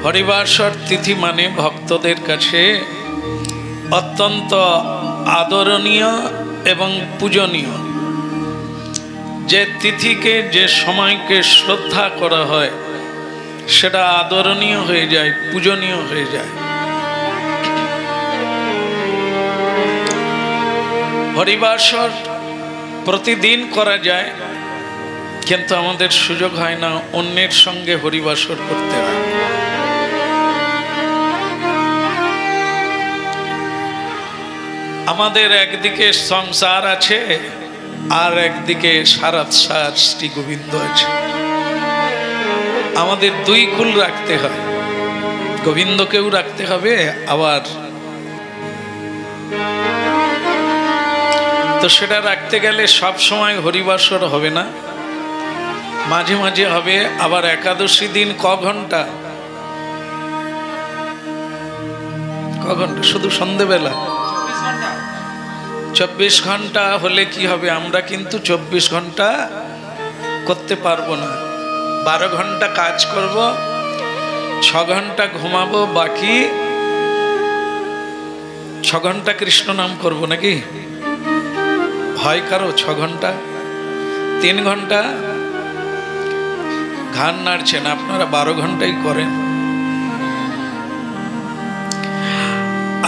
হরিবাসর তিথি মানে ভক্তদের কাছে অত্যন্ত আদরণীয় এবং পূজনীয়। যে তিথিকে, যে সময়কে শ্রদ্ধা করা হয় সেটা আদরণীয় হয়ে যায়, পূজনীয় হয়ে যায়। হরিবাসর প্রতিদিন করা যায়, কিন্তু আমাদের সুযোগ হয় না, অন্যের সঙ্গে হরিবাসর করতে হয়। আমাদের একদিকে সংসার আছে, আর একদিকে সারাৎসার শ্রী গোবিন্দ আছে। আমাদের দুই কুল রাখতে হয়, গোবিন্দকেও রাখতে হবে, আবার তো সেটা রাখতে গেলে সব সময় হরিবাসর হবে না, মাঝে মাঝে হবে। আবার একাদশী দিন ক ঘন্টা শুধু সন্ধেবেলা 24 ঘন্টা হলে কি হবে? আমরা কিন্তু 24 ঘন্টা করতে পারবো না। 12 ঘন্টা কাজ করব, 6 ঘন্টা ঘুমাবো, বাকি 6 ঘন্টা কৃষ্ণ নাম করব নাকি? হয় কারো 6 ঘন্টা? 3 ঘন্টা ঘাড় নাড়ছেন, আপনারা 12 ঘন্টাই করেন।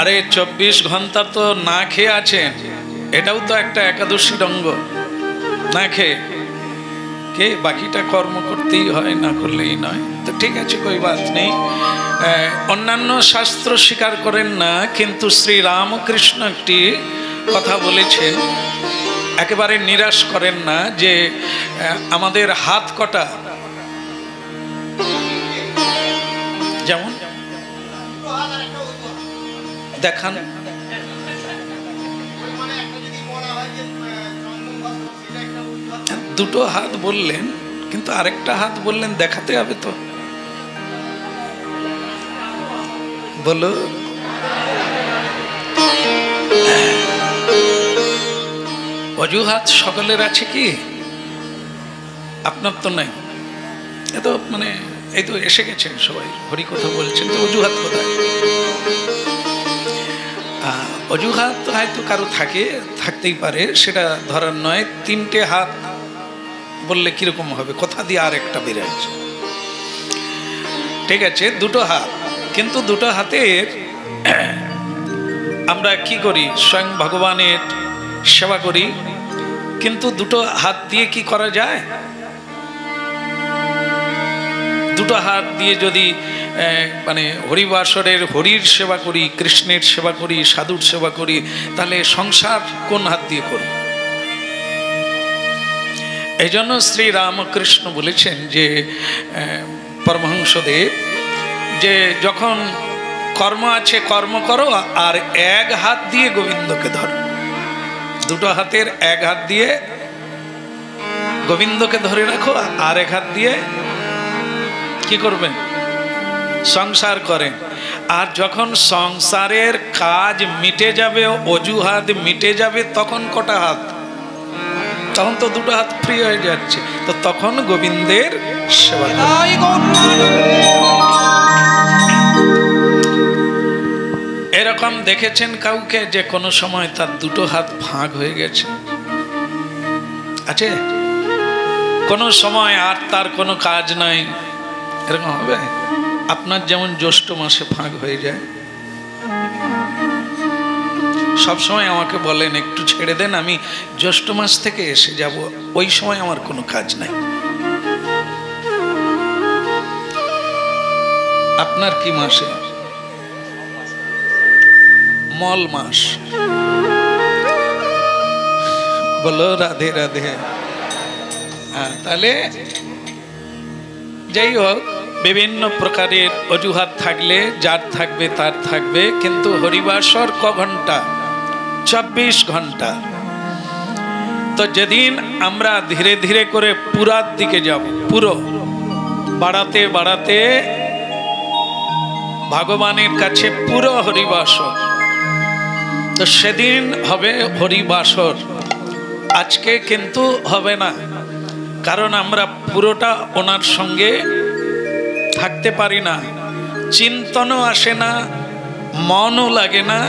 আরে 24 ঘন্টা তো না খেয়ে আছেন, এটাও তো একটা একাদশীর অঙ্গ। না খেয়ে কে বাকিটা কর্ম করতেই হয়, না করলেই নয়। তো ঠিক আছে, কই বাত নেই। অন্যান্য শাস্ত্র স্বীকার করেন না, কিন্তু শ্রী রামকৃষ্ণ একটি কথা বলেছেন, একেবারে নিরাশ করেন না, যে আমাদের হাত কটা, যেমন দেখান, দুটো হাত বললেন, কিন্তু আরেকটা হাত বললেন, দেখাতে হবে তো, বলো। অজুহাত সকলের আছে কি? আপনার তো নাই। এ তো মানে এই তো এসে গেছেন সবাই, হরি কথা বলছেন, তো অজুহাত কোথায়? অজুহাত হয়তো কারো থাকতেই পারে, সেটা ধরার নয়। 3টে হাত বললে কিরকম হবে? কোথা দিয়ে আর একটা বেরোচ্ছে? ঠিক আছে, 2টো হাত, কিন্তু 2টো হাতের আমরা কি করি? স্বয়ং ভগবানের সেবা করি, কিন্তু 2টো হাত দিয়ে কি করা যায়? 2টো হাত দিয়ে যদি মানে হরিবাসরের হরির সেবা করি, কৃষ্ণের সেবা করি, সাধুর সেবা করি, তাহলে সংসার কোন হাত দিয়ে করব? এই জন্য শ্রী রামকৃষ্ণ বলেছেন যে পরমহংসদেব, যে যখন কর্ম আছে কর্ম করো, আর 1 হাত দিয়ে গোবিন্দকে ধরো। 2টো হাতের 1 হাত দিয়ে গোবিন্দকে ধরে রাখো, আর 1 হাত দিয়ে কি করবেন? সংসার করেন। আর যখন সংসারের কাজ মিটে যাবে, অজুহাত মিটে যাবে, তখন কটা হাত? তখন তো 2টো হাত ফ্রি হয়ে যাচ্ছে, তো তখন গোবিন্দের সেবা। এরকম দেখেছেন কাউকে যে কোনো সময় তার 2টো হাত ভাগ হয়ে গেছে? আছে কোনো সময় আর তার কোনো কাজ নাই? এরকম হবে? আপনার যেমন জ্যৈষ্ঠ মাসে ভাগ হয়ে যায়, সব সময় আমাকে বলেন একটু ছেড়ে দেন, আমি জ্যৈষ্ঠ মাস থেকে এসে যাব, ওই সময় আমার কোনো কাজ নাই। আপনার কি মাসে? মল মাস। বলো রাধে রাধে। তাহলে যাই হোক, বিভিন্ন প্রকারের অজুহাত থাকলে যার থাকবে তার থাকবে, কিন্তু হরিবাসর ক ঘন্টা? 24 ঘন্টা। তো যেদিন আমরা ধীরে ধীরে করে পুরার দিকে যাব, পুরো বাড়াতে বাড়াতে ভগবানের কাছে পুরো হরিবাসর, তো সেদিন হবে হরিবাসর। আজকে কিন্তু হবে না, কারণ আমরা পুরোটা ওনার সঙ্গে থাকতে পারি না। চিন্তনও আসে না, মনও লাগে না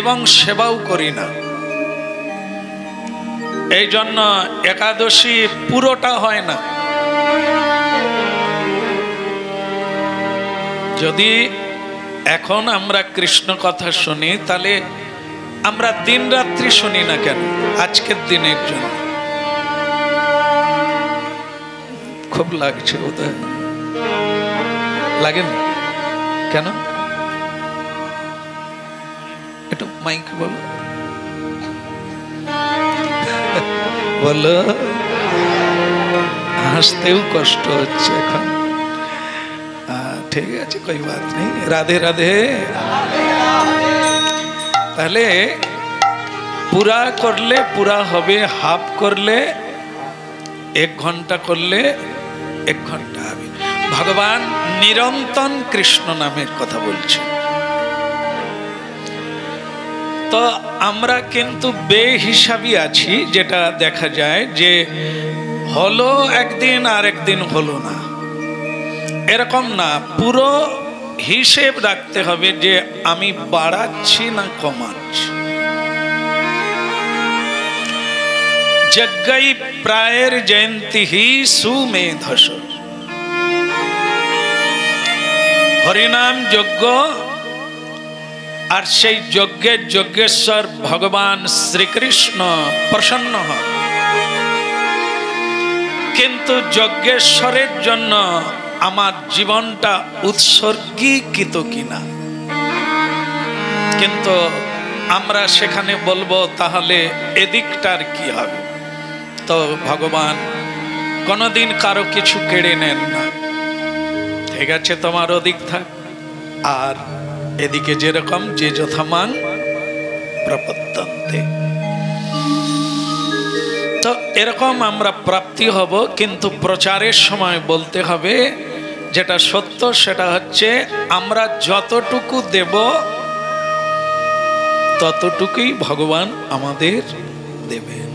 এবং সেবাও করি না। এই জন্য একাদশী পুরোটা হয় না। যদি এখন আমরা কৃষ্ণ কথা শুনি, তাহলে আমরা দিন রাত্রি শুনি না কেন? আজকের দিনের জন্য খুব লাগছে, ওদের লাগে না কেন? একটু মাইক বলো, বলো। হাসতেও কষ্ট হচ্ছে এখন। ঠিক আছে, কোই বাত নেই। রাধে রাধে। তাহলে পুরা করলে পুরা হবে, হাফ করলে 1 ঘন্টা করলে 1 ঘন্টা হবে। ভগবান নিরন্তর কৃষ্ণ নামের কথা বলছে। তো আমরা কিন্তু বেহিসাবি আছি, যেটা দেখা যায় যে হলো একদিন আর একদিন হলো না, এরকম না। পুরো হিসেব রাখতে হবে যে আমি বাড়াচ্ছি না কমাচ্ছি। যজ্ঞই প্রায়ের জয়ন্তী হি সুমেধস। হরিনাম যজ্ঞ, আর সেই যজ্ঞের যজ্ঞেশ্বর ভগবান শ্রীকৃষ্ণ প্রসন্ন হন। কিন্তু যজ্ঞেশ্বরের জন্য আমার জীবনটা উৎসর্গীকৃত কিনা, কিন্তু আমরা সেখানে বলবো তাহলে এদিকটার কি হবে? তো ভগবান কোনোদিন কারো কিছু কেড়ে নেন না। ঠিক আছে, তোমার ওদিক থাক, আর এদিকে যেরকম যে যথামান প্রপদ্যন্তে। তো এরকম আমরা প্রাপ্তি হব, কিন্তু প্রচারের সময় বলতে হবে যেটা সত্য, সেটা হচ্ছে আমরা যতটুকু দেব ততটুকুই ভগবান আমাদের দেবেন।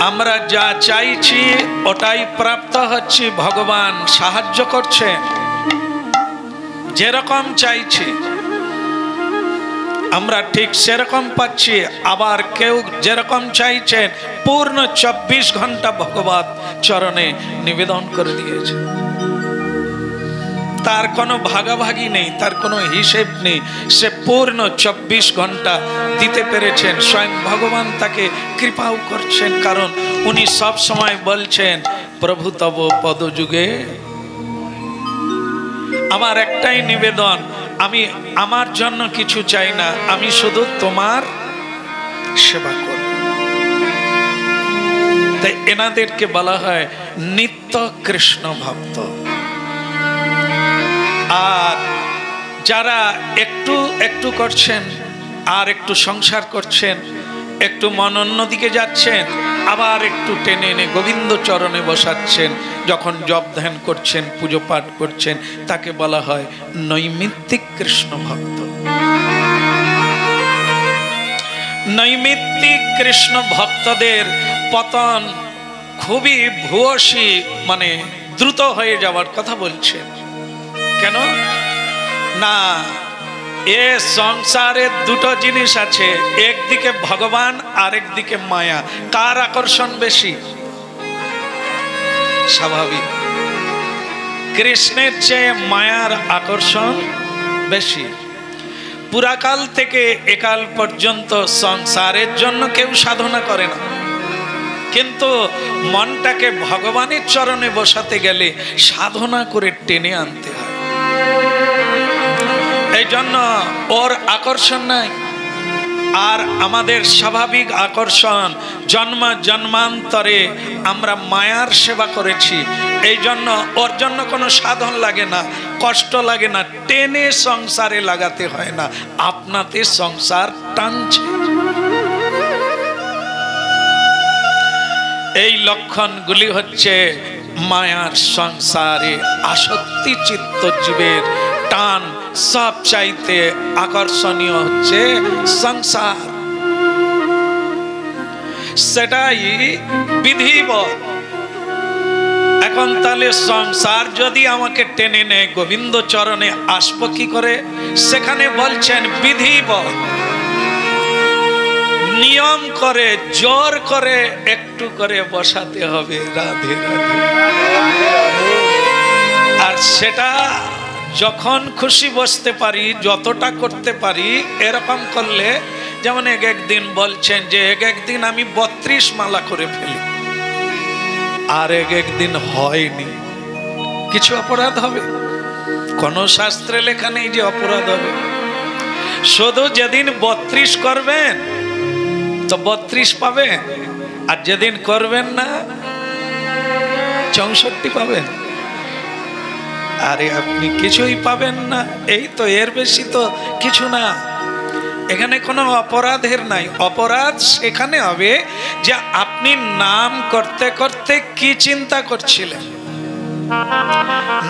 আমরা যা চাইছি ওটাই প্রাপ্ত হচ্ছে, ভগবান সাহায্য করছেন। যেরকম চাইছি আমরা ঠিক সেরকম পাচ্ছি। আবার কেউ যেরকম চাইছেন পূর্ণ 24 ঘন্টা ভগবত চরণে নিবেদন করে দিয়েছে। তার কোনো ভাগাভাগি নেই, তার কোনো হিসেব নেই। সে পূর্ণ 24 ঘন্টা দিতে পেরেছেন। স্বয়ং ভগবান তাকে কৃপাও করছেন, কারণ উনি সব সময় বলছেন প্রভু তব পদযুগে। আমার একটাই নিবেদন, আমি আমার জন্য কিছু চাই না, আমি শুধু তোমার সেবা করব। তাই এনাদেরকে বলা হয় নিত্য কৃষ্ণ ভক্ত। আর যারা একটু একটু করছেন, আর একটু সংসার করছেন, একটু মন অন্যদিকে যাচ্ছেন, আবার একটু টেনে এনে গোবিন্দ চরণে বসাচ্ছেন, যখন জপ ধ্যান করছেন, পুজো পাঠ করছেন, তাকে বলা হয় নৈমিত্তিক কৃষ্ণ ভক্ত। নৈমিত্তিক কৃষ্ণ ভক্তদের পতন খুবই ভূয়সী, মানে দ্রুত হয়ে যাওয়ার কথা বলছেন। কেন না, এ সংসারে দুটো জিনিস আছে, একদিকে ভগবান আর একদিকে মায়া। কার আকর্ষণ বেশি? স্বাভাবিক, কৃষ্ণের চেয়ে মায়ার আকর্ষণ বেশি। পুরাকাল থেকে একাল পর্যন্ত সংসারের জন্য কেউ সাধনা করে না, কিন্তু মনটাকে ভগবানের চরণে বসাতে গেলে সাধনা করে টেনে আনতে হয়। এই জন্য ওর আকর্ষণ নাই। আর আমাদের স্বাভাবিক আকর্ষণ, জন্ম জন্মান্তরে আমরা মায়ার সেবা করেছি, এই জন্য ওর জন্য কোনো সাধন লাগে না, কষ্ট লাগে না, টেনে সংসারে লাগাতে হয় না, আপনাতে সংসার টানছে। এই লক্ষণগুলি হচ্ছে মায়ার সংসারে আসক্তি চিত্ত জীবের টান। সব চাইতে আকর্ষণীয় হচ্ছে সংসার, সেটাই বিধিবৎ। এখন তাহলে সংসার যদি আমাকে টেনে নেয়, গোবিন্দ চরণে আসবো কি করে? সেখানে বলছেন বিধিবৎ নিয়ম করে, জোর করে একটু করে বসাতে হবে। রাধে রাধে। আর সেটা যখন খুশি বসতে পারি, যতটা করতে পারি, এরকম করলে যেমন একদিন বলছেন যে একদিন আমি 32 মালা করে ফেলি, আর একদিন হয়নি, কিছু অপরাধ হবে? কোন শাস্ত্রে লেখা নেই যে অপরাধ হবে। শুধু যেদিন 32 করবেন তো 32 পাবেন, আর যেদিন করবেন না 64 পাবেন। আরে আপনি কিছুই পাবেন না, এই তো, এর বেশি তো কিছু না। এখানে কোনো অপরাধের নাই। অপরাধ সেখানে হবে যে আপনি নাম করতে করতে কি চিন্তা করছিলেন।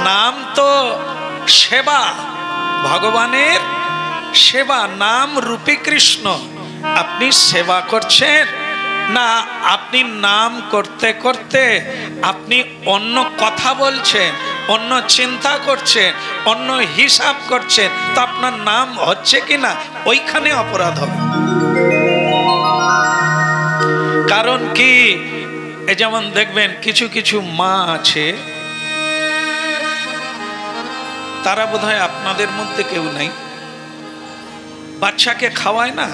নাম তো সেবা, ভগবানের সেবা, নাম রূপী কৃষ্ণ। আপনি সেবা করছেন না, আপনি নাম করতে করতে আপনি অন্য কথা বলছেন, অন্য চিন্তা করছেন, অন্য হিসাব করছেন, তো আপনার নাম হচ্ছে কিনা ওইখানে অপরাধ হবে। কারণ কি, এই যেমন দেখবেন কিছু কিছু মা আছে, তারা বোধহয় আপনাদের মধ্যে কেউ নাই, বাচ্চাকে খাওয়ায় না,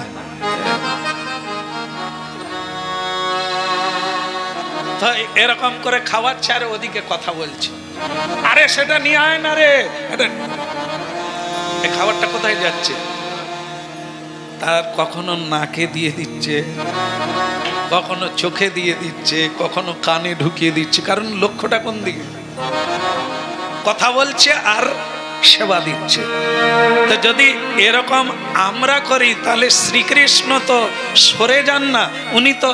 এরকম করে খাওয়াচ্ছে আর ওদিকে কথা বলছে, আরে সেটা নিয়ে আয় না রে, এই খাবারটা কোথায় যাচ্ছে? তার কখনো নাকে দিয়ে দিচ্ছে, কখনো চোখে দিয়ে দিচ্ছে, কখনো কানে ঢুকিয়ে দিচ্ছে। কারণ লক্ষ্যটা কোন দিকে? কথা বলছে আর সেবা দিচ্ছে। তো যদি এরকম আমরা করি তাহলে শ্রীকৃষ্ণ তো সরে যান না, উনি তো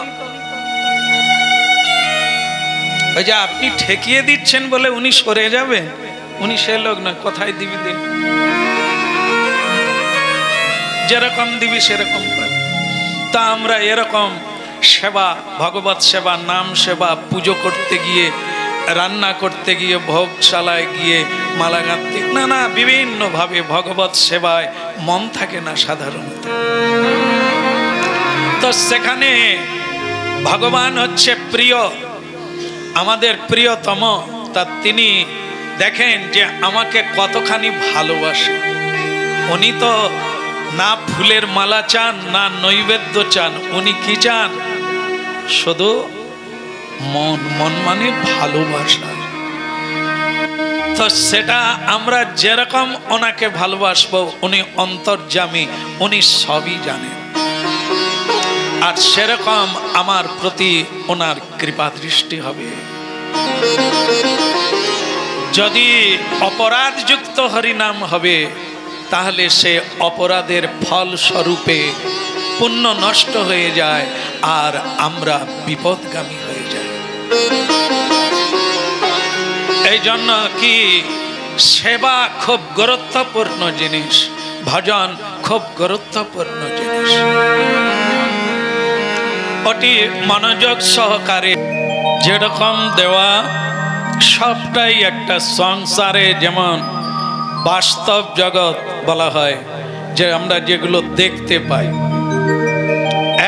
ওই যে আপনি ঠেকিয়ে দিচ্ছেন বলে উনি সরে যাবেন, উনি সে লোক নয়। কোথায় দিবি দিন, যেরকম দিবি সেরকম পাবি। তা আমরা এরকম সেবা, ভগবত সেবা, নাম সেবা, পুজো করতে গিয়ে, রান্না করতে গিয়ে, ভোগশালায় গিয়ে, মালা গাঁথতে, না বিভিন্ন ভাবে ভগবত সেবায় মন থাকে না সাধারণত। তো সেখানে ভগবান হচ্ছে প্রিয়, আমাদের প্রিয়তম। তা তিনি দেখেন যে আমাকে কতখানি ভালোবাসে। উনি তো না ফুলের মালা চান, না নৈবেদ্য চান, উনি কি চান? শুধু মন। মন মানে ভালোবাসা। তো সেটা আমরা যেরকম ওনাকে ভালোবাসবো, উনি অন্তর্যামী, উনি সবই জানেন। আর সেরকম আমার প্রতি ওনার কৃপা দৃষ্টি হবে। যদি অপরাধযুক্ত হরিনাম হবে, তাহলে সে অপরাধের ফল স্বরূপে পুণ্য নষ্ট হয়ে যায় আর আমরা বিপদগামী হয়ে যাই। এই জন্য কি সেবা খুব গুরুত্বপূর্ণ জিনিস, ভজন খুব গুরুত্বপূর্ণ জিনিস। ওটি মনোযোগ সহকারে যেরকম দেওয়া, সবটাই একটা সংসারে, যেমন বাস্তব জগৎ বলা হয়, যে আমরা যেগুলো দেখতে পাই,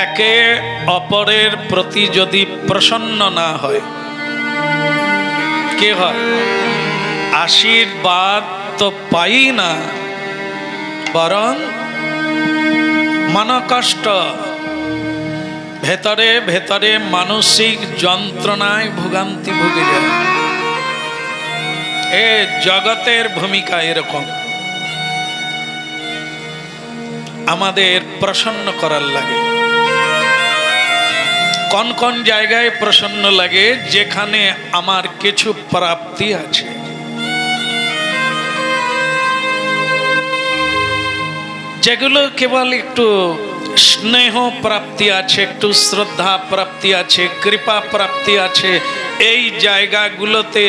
একে অপরের প্রতি যদি প্রসন্ন না হয়, কে হয়? আশীর্বাদ তো পাই না, বরং মনকষ্ট, ভেতরে ভেতরে মানসিক যন্ত্রণায় ভোগান্তি ভুগে যায়। এ জগতের ভূমিকা এরকম, আমাদের প্রসন্ন করার লাগে। কোন কোন জায়গায় প্রসন্ন লাগে? যেখানে আমার কিছু প্রাপ্তি আছে, যেগুলো কেবল একটু স্নেহ প্রাপ্তি আছে, একটু শ্রদ্ধা প্রাপ্তি আছে, কৃপা প্রাপ্তি আছে, এই জায়গাগুলোতে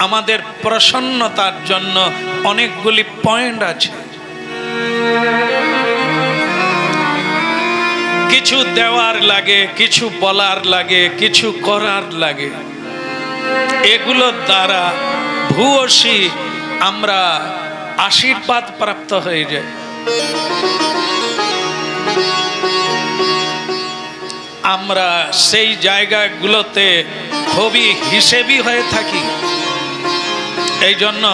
আমাদের প্রসন্নতার জন্য অনেকগুলি পয়েন্ট আছে। কিছু দেওয়ার লাগে, কিছু বলার লাগে, কিছু করার লাগে। এগুলোর দ্বারা ভূয়সী আমরা আশীর্বাদ প্রাপ্ত হয়ে যাই। আমরা সেই জায়গাগুলোতে খুবই হিসেবি হয়ে থাকি, এই জন্য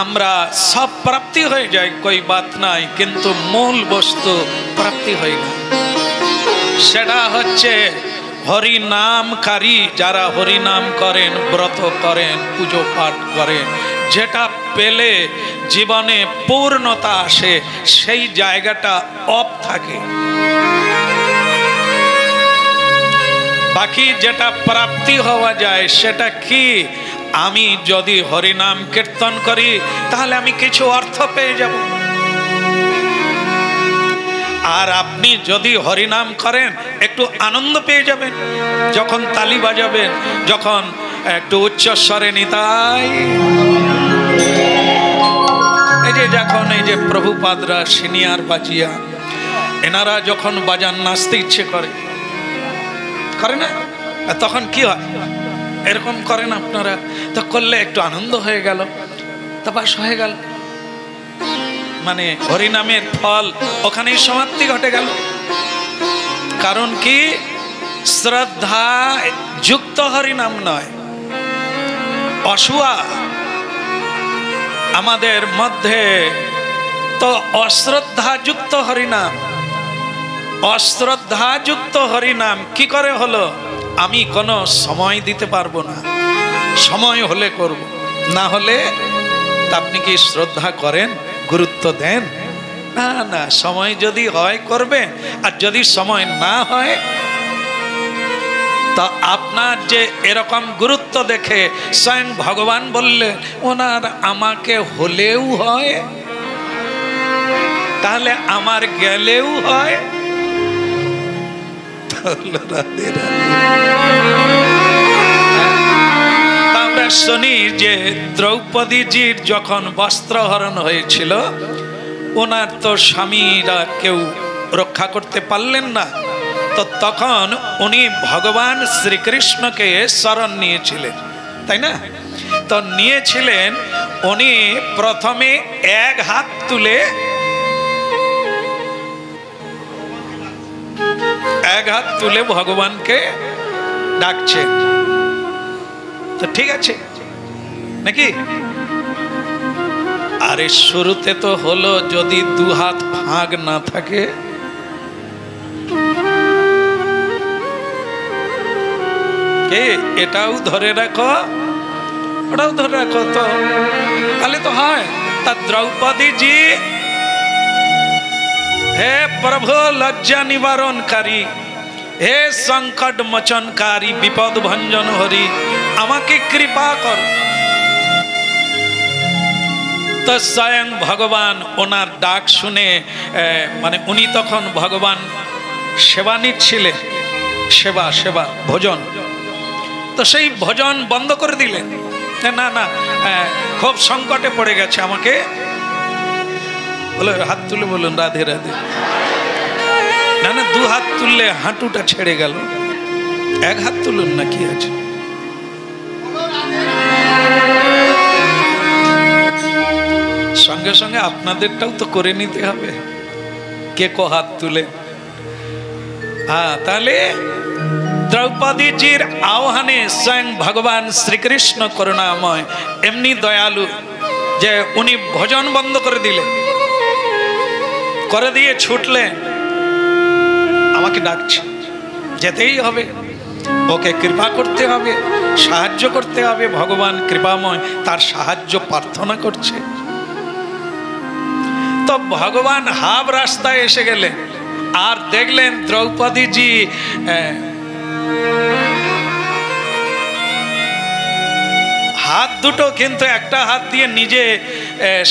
আমরা সব প্রাপ্তি হয়ে যায়, কই বাত নাই, কিন্তু মূল বস্তু প্রাপ্তি হয় না। সেটা হচ্ছে হরিনামকারী যারা হরিনাম করেন, ব্রত করেন, পুজো পাঠ করেন, যেটা পেলে জীবনে পূর্ণতা আসে, সেই জায়গাটা অপ থাকে। বাকি যেটা প্রাপ্তি হওয়া যায় সেটা কি? আমি যদি হরিনাম কীর্তন করি তাহলে আমি কিছু অর্থ পেয়ে যাব, আর আপনি যদি হরিনাম করেন একটু আনন্দ পেয়ে যাবেন, যখন তালি বাজাবেন, যখন একটু উচ্চস্বরে নিতাই, এই যে যখন এই যে প্রভুপাদরা সিনিয়র বাজিয়া এনারা যখন বাজান নাচতে ইচ্ছে করে না, তখন কি হয়? এরকম করেন আপনারা, তো করলে একটু আনন্দ হয়ে গেল, তা বাস হয়ে গেল, মানে হরিনামের ফল ওখানেই সমাপ্তি ঘটে গেল। কারণ কি? শ্রদ্ধা যুক্ত হরিনাম নয়, অসুয়া আমাদের মধ্যে তো অশ্রদ্ধা যুক্ত হরিনাম। অশ্রদ্ধা যুক্ত হরিনাম কি করে হলো? আমি কোনো সময় দিতে পারবো না, সময় হলে করব, না হলে আপনি কি শ্রদ্ধা করেন, গুরুত্ব দেন? না না, সময় যদি হয় করবে, আর যদি সময় না হয়, তা আপনার যে এরকম গুরুত্ব দেখে স্বয়ং ভগবান বললে ওনার আমাকে হলেও হয়, তাহলে আমার গেলেও হয়। আমরা শুনি যে দ্রৌপদীজির যখন বস্ত্রহরণ হয়েছিল, ওনার তো স্বামীরা কেউ রক্ষা করতে পারলেন না, তো তখন উনি ভগবান শ্রীকৃষ্ণকে শরণ নিয়েছিলেন, তাই না? তো নিয়েছিলেন, উনি প্রথমে এক হাত তুলে ভগবানকে ডাকছেন, তো ঠিক আছে নাকি? আরে শুরুতে তো হলো, যদি দু হাত ফাঁক না থাকে, কে এটাও ধরে রাখো ওটাও ধরে রাখো, তো তাহলে তো হয়। তা দ্রৌপদী জি, হে প্রভু লজ্জা নিবারণকারী, হে সংকট মোচনকারী, বিপদ ভঞ্জন হরি, আমাকে কৃপা কর। তো স্বয়ং ভগবান ওনার ডাক শুনে, মানে উনি তখন ভগবান সেবা নিচ্ছিলেন, সেবা ভোজন, তো সেই ভোজন বন্ধ করে দিলেন। না না, খুব সংকটে পড়ে গেছে, আমাকে বলে হাত তুলে বলুন রাধে রাধে। না না, দু হাত তুললে হাঁটুটা ছেড়ে গেল, এক হাত তুলুন না, কি আছে? সঙ্গে সঙ্গে আপনাদেরটাও তো করে নিতে হবে, কে কো হাত তুলে। হ্যাঁ, তাহলে দ্রৌপদীজির আহ্বানে স্বয়ং ভগবান শ্রীকৃষ্ণ করুণাময়, এমনি দয়ালু যে উনি ভোজন বন্ধ করে দিলেন, করে দিয়ে ছুটলেন, আমাকে ডাকছে, যেতেই হবে, ওকে কৃপা করতে হবে, সাহায্য করতে হবে। ভগবান কৃপাময়, তার সাহায্য প্রার্থনা করছে। তো ভগবান হাফ রাস্তায় এসে গেলেন, আর দেখলেন দ্রৌপদীজি হাত দুটো কিন্তু একটা হাত দিয়ে নিজে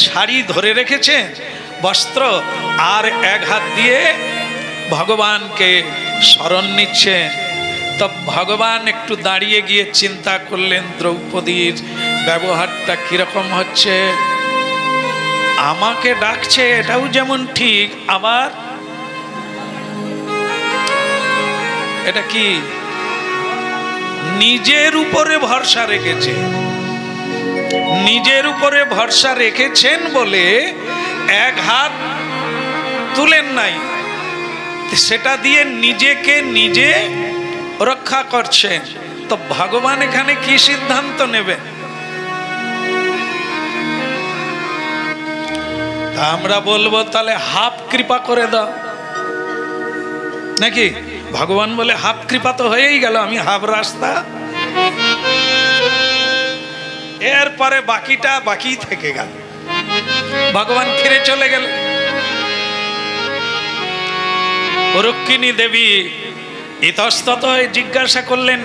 শাড়ি ধরে রেখেছে, বস্ত্র, আর এক হাত দিয়ে ভগবানকে শরণ নিচ্ছে। তো ভগবান একটু দাঁড়িয়ে গিয়ে চিন্তা করলেন, দ্রৌপদীর ব্যবহারটা কিরকম হচ্ছে, আমাকে ডাকছে এটাও যেমন ঠিক, আবার এটা কি নিজের উপরে ভরসা রেখেছে। নিজের উপরে ভরসা রেখেছেন বলে এক হাত তুলেন নাই, সেটা দিয়ে নিজেকে নিজে রক্ষা করছেন। তো ভগবান এখানে কি সিদ্ধান্ত নেবেন? আমরা বলবো তাহলে হাফ কৃপা করে দাও নাকি? ভগবান বলে হাফ কৃপা তো হয়েই গেল, আমি হাফ রাস্তা, এরপরে বাকিটা বাকি থেকে গেল। ভগবান ফিরে চলে গেল। রুক্মিণী দেবী ইতস্তত হয়ে জিজ্ঞাসা করলেন,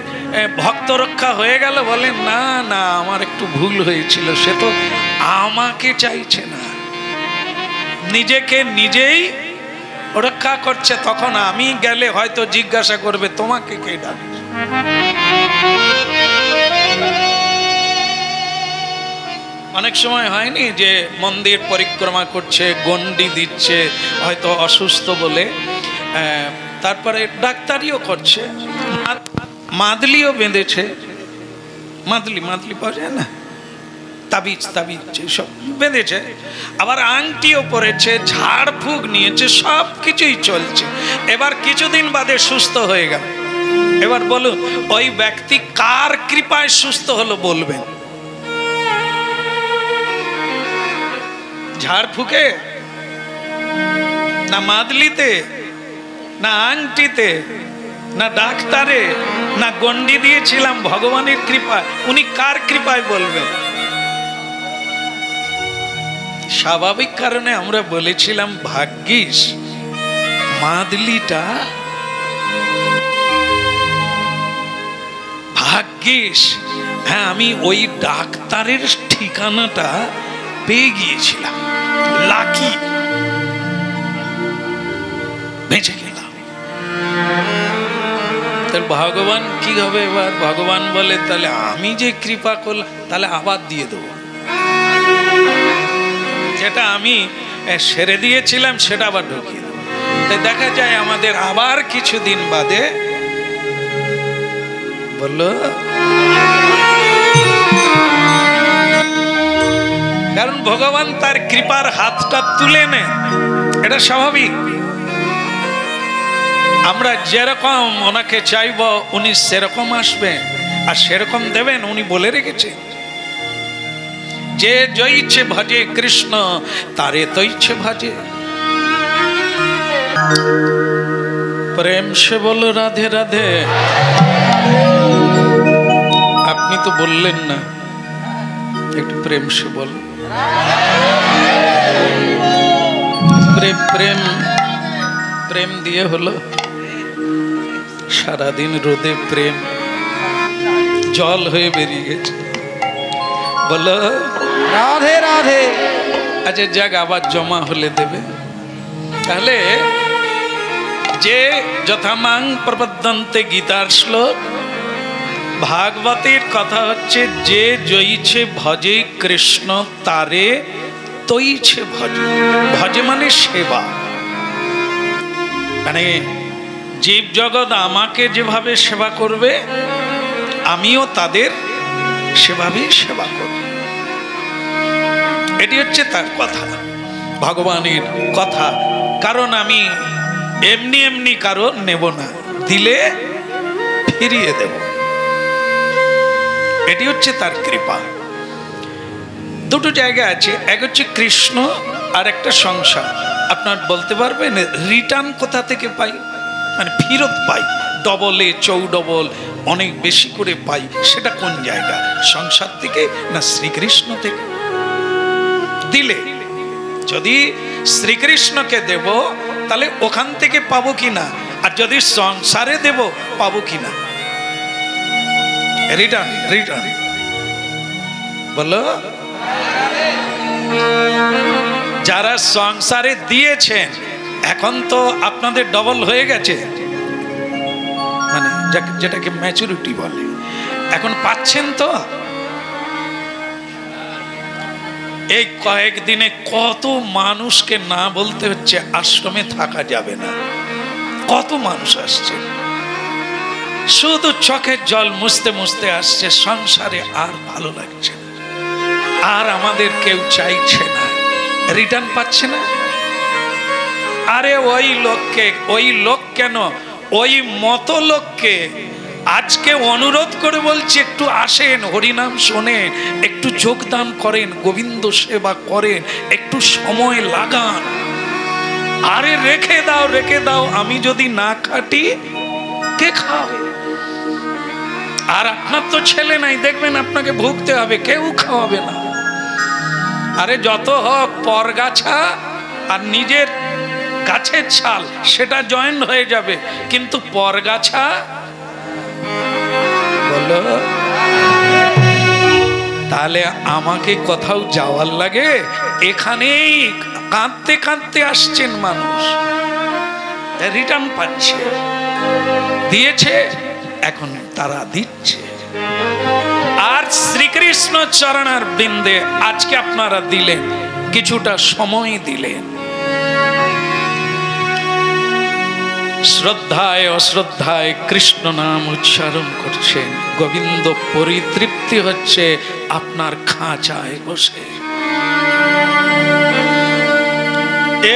ভক্ত রক্ষা হয়ে গেল? বলেন না না, আমার একটু ভুল হয়েছিল। সে তো আমাকে চাইছে না, নিজেকে নিজেই রক্ষা করছে। তখন আমি গেলে হয়তো জিজ্ঞাসা করবে তোমাকে কে ডাকে। অনেক সময় হয়নি যে মন্দির পরিক্রমা করছে, গন্ডি দিচ্ছে, হয়তো অসুস্থ বলে, তারপরে ডাক্তারিও করছে, মাদলিও বেঁধেছে, মাদলি পাওয়া যায় না, তাবিজ সব বেঁধেছে, আবার আংটিও পরেছে, ঝাড়ফুঁক নিয়েছে, সব কিছুই চলছে। এবার কিছুদিন বাদে সুস্থ হয়ে গেল। এবার বলুন ওই ব্যক্তি কার কৃপায় সুস্থ হলো বলবেন? ঝাড়ফুঁকে, না মাদলিতে, না আংটিতে, না ডাক্তারে, না গন্ডি দিয়েছিলাম? ভগবানের কৃপায়। উনি কার কৃপায় বলবেন? স্বাভাবিক কারণে আমরা বলেছিলাম ভাগ্যিস মাদলিটা, ভাগ্যিস হ্যাঁ আমি ওই ডাক্তারের ঠিকানাটা পেয়ে গিয়েছিলাম, লাকি, বেঁচে গেলাম। ভগবান কি হবে এবার? ভগবান বলে তাহলে আমি যে কৃপা করলাম তাহলে আবার দিয়ে দেবো, যেটা আমি সেরে দিয়েছিলাম সেটা আবার ঢুকিয়ে দেবো। তাই দেখা যায় আমাদের আবার কিছুদিন বাদে বললো, কারণ ভগবান তার কৃপার হাতটা তুলে নেন, এটা স্বাভাবিক। আমরা যেরকম ওনাকে চাইব উনি সেরকম আসবেন আর সেরকম দেবেন, উনি বলে রেখেছে। যে জয়ছে ভজে কৃষ্ণ তারে তৈছে ভজে। প্রেম সে বলো রাধে রাধে। আপনি তো বললেন না, একটু প্রেম সে বল। প্রেম প্রেম প্রেম দিয়ে হলো সারাদিন রোদে প্রেম জল হয়ে বেরিয়ে গেছে। বলো রাধে রাধে। আচ্ছা যাক, আবার জমা হলে দেবে। তাহলে যে যথামাং প্রপদ্যন্তে গীতার শ্লোক, ভাগবতের কথা হচ্ছে যে জয়ীছে ভজে কৃষ্ণ তারে তৈছে ভজে। ভজে মানে সেবা, মানে জীব জগৎ আমাকে যেভাবে সেবা করবে আমিও তাদের সেভাবেই সেবা করব। এটি হচ্ছে তার কথা, ভগবানের কথা। কারণ আমি এমনি এমনি কারো নেব না, দিলে ফিরিয়ে দেব। এটি হচ্ছে তার কৃপা। দুটো জায়গা আছে, এক হচ্ছে কৃষ্ণ আর একটা সংসার। আপনার বলতে পারবেন রিটার্ন কোথা থেকে পাই, মানে ফিরত পাই, ডবলে চৌডবল অনেক বেশি করে পাই, সেটা কোন জায়গা? সংসার থেকে না শ্রীকৃষ্ণ থেকে? দিলে যদি শ্রীকৃষ্ণকে দেব তাহলে ওখান থেকে পাবো কিনা, আর যদি সংসারে দেব পাবো কিনা? রিটার্ন রিটার্ন বলো। যারা সংসারে দিয়েছেন এখন তো আপনাদের ডবল হয়ে গেছে, মানে যেটাকে ম্যাচুরিটি বলে, এখন পাচ্ছেন তো। এই কয়েকদিনে কত মানুষকে না বলতে হচ্ছে আশ্রমে থাকা যাবে না, কত মানুষ আসছে। শুধু চোখের জল মুছতে মুছতে আসছে, সংসারে আর ভালো লাগছে না, আর আমাদের কেউ চাইছে না, রিটার্ন পাচ্ছে না। আরে ওই লোককে, ওই লোক কেন, ওই মতো লোককে আজকে অনুরোধ করে বলছি, একটু আসেন, হরিনাম শোনেন, একটু যোগদান করেন, গোবিন্দ সেবা করেন, একটু সময় লাগান। আরে রেখে দাও, রেখে দাও, আমি যদি না খাটি কে খাবে? আর আপনার তো ছেলে নাই, দেখবেন আপনাকে ভুগতে হবে, কেউ খাওয়াবে না। আরে যত হোক পরগাছা আর নিজের গাছের ছাল সেটা জয়েন্ট হয়ে যাবে, কিন্তু পরগাছা বলো। তাহলে আমাকে কোথাও যাওয়ার লাগে? এখানেই কাঁদতে কাঁদতে আসছেন মানুষ, রিটার্ন পাচ্ছে, দিয়েছে, এখন তারা দিচ্ছে। আর শ্রীকৃষ্ণ চরণার বৃন্দে আজকে আপনারা দিলেন, কিছুটা সময় দিলেন, শ্রদ্ধায় অশ্রদ্ধায় কৃষ্ণ নাম উচ্চারণ করছেন, গোবিন্দ পরিতৃপ্তি হচ্ছে আপনার খাঁচায় বসে।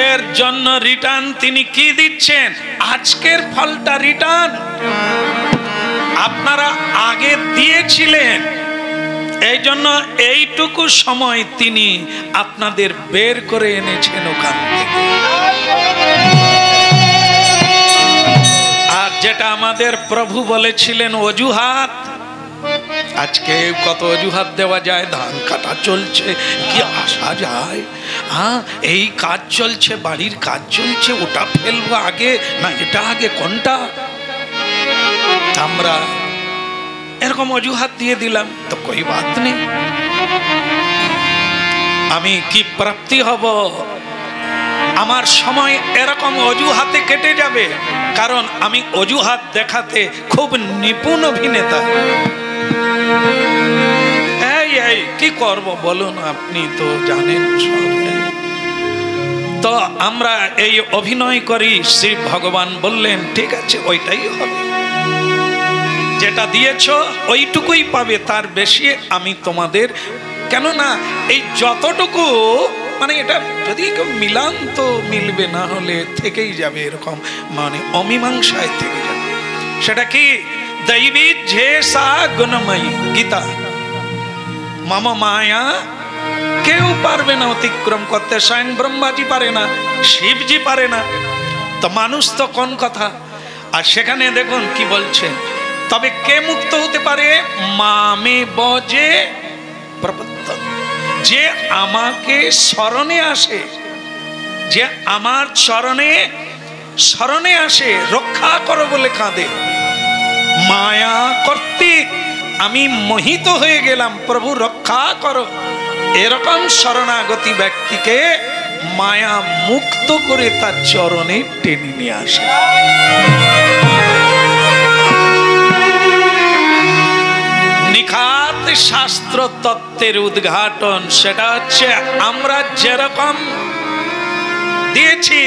এর জন্য রিটার্ন তিনি কি দিচ্ছেন? আজকের ফলটা রিটার্ন আপনারা আগে দিয়েছিলেন, এই জন্য এইটুকু সময় তিনি আপনাদের বের করে এনেছেন ওখান থেকে। আর যেটা আমাদের প্রভু বলেছিলেন অজুহাত, আজকে কত অজুহাত দেওয়া যায়, ধান কাটা চলছে, কি আসা যায়, হ্যাঁ এই কাজ চলছে, বাড়ির কাজ চলছে, ওটা ফেলবো আগে না এটা আগে, কোনটা? আমরা এরকম অজুহাত দিয়ে দিলাম তো কোই বাত নেই, আমি কি প্রাপ্তি হব, আমার সময় এরকম অজুহাতে কেটে যাবে, কারণ আমি অজুহাত দেখাতে খুব নিপুণ অভিনেতা। এই কি করব বলুন, আপনি তো জানেন সব। তো আমরা এই অভিনয় করি, শ্রী ভগবান বললেন ঠিক আছে ওইটাই হবে, যেটা দিয়েছ ওইটুকুই পাবে, তার বেশি আমি তোমাদের, কেন না এই যতটুকু, মানে এটা যদি কেউ মিলান তো মিলবে, না হলে থেকেই যাবে এরকম, মানে অমীমাংসায় থেকে যাবে। সেটা কি? দৈবী ঝেসা গুণময়ী গীতা, মামা মায়া কেউ পারবে না অতিক্রম করতে, স্বয়ং ব্রহ্মাজি পারে না, শিবজি পারে না, তো মানুষ তো কোন কথা। আর সেখানে দেখুন কি বলছেন, তবে কে মুক্ত হতে পারে? মামে বজে প্রপত্ত, যে আমাকে শরণে আসে, যে আমার শরণে আসে, রক্ষা করো বলে কাঁদে, মায়া কর্তৃক আমি মোহিত হয়ে গেলাম, প্রভু রক্ষা করো, এরকম শরণাগতি ব্যক্তিকে মায়া মুক্ত করে তার চরণে টেনে নিয়ে আসে। নিখাত শাস্ত্র তত্ত্বের উদ্ঘাটন, সেটা হচ্ছে আমরা যেরকম দিয়েছি,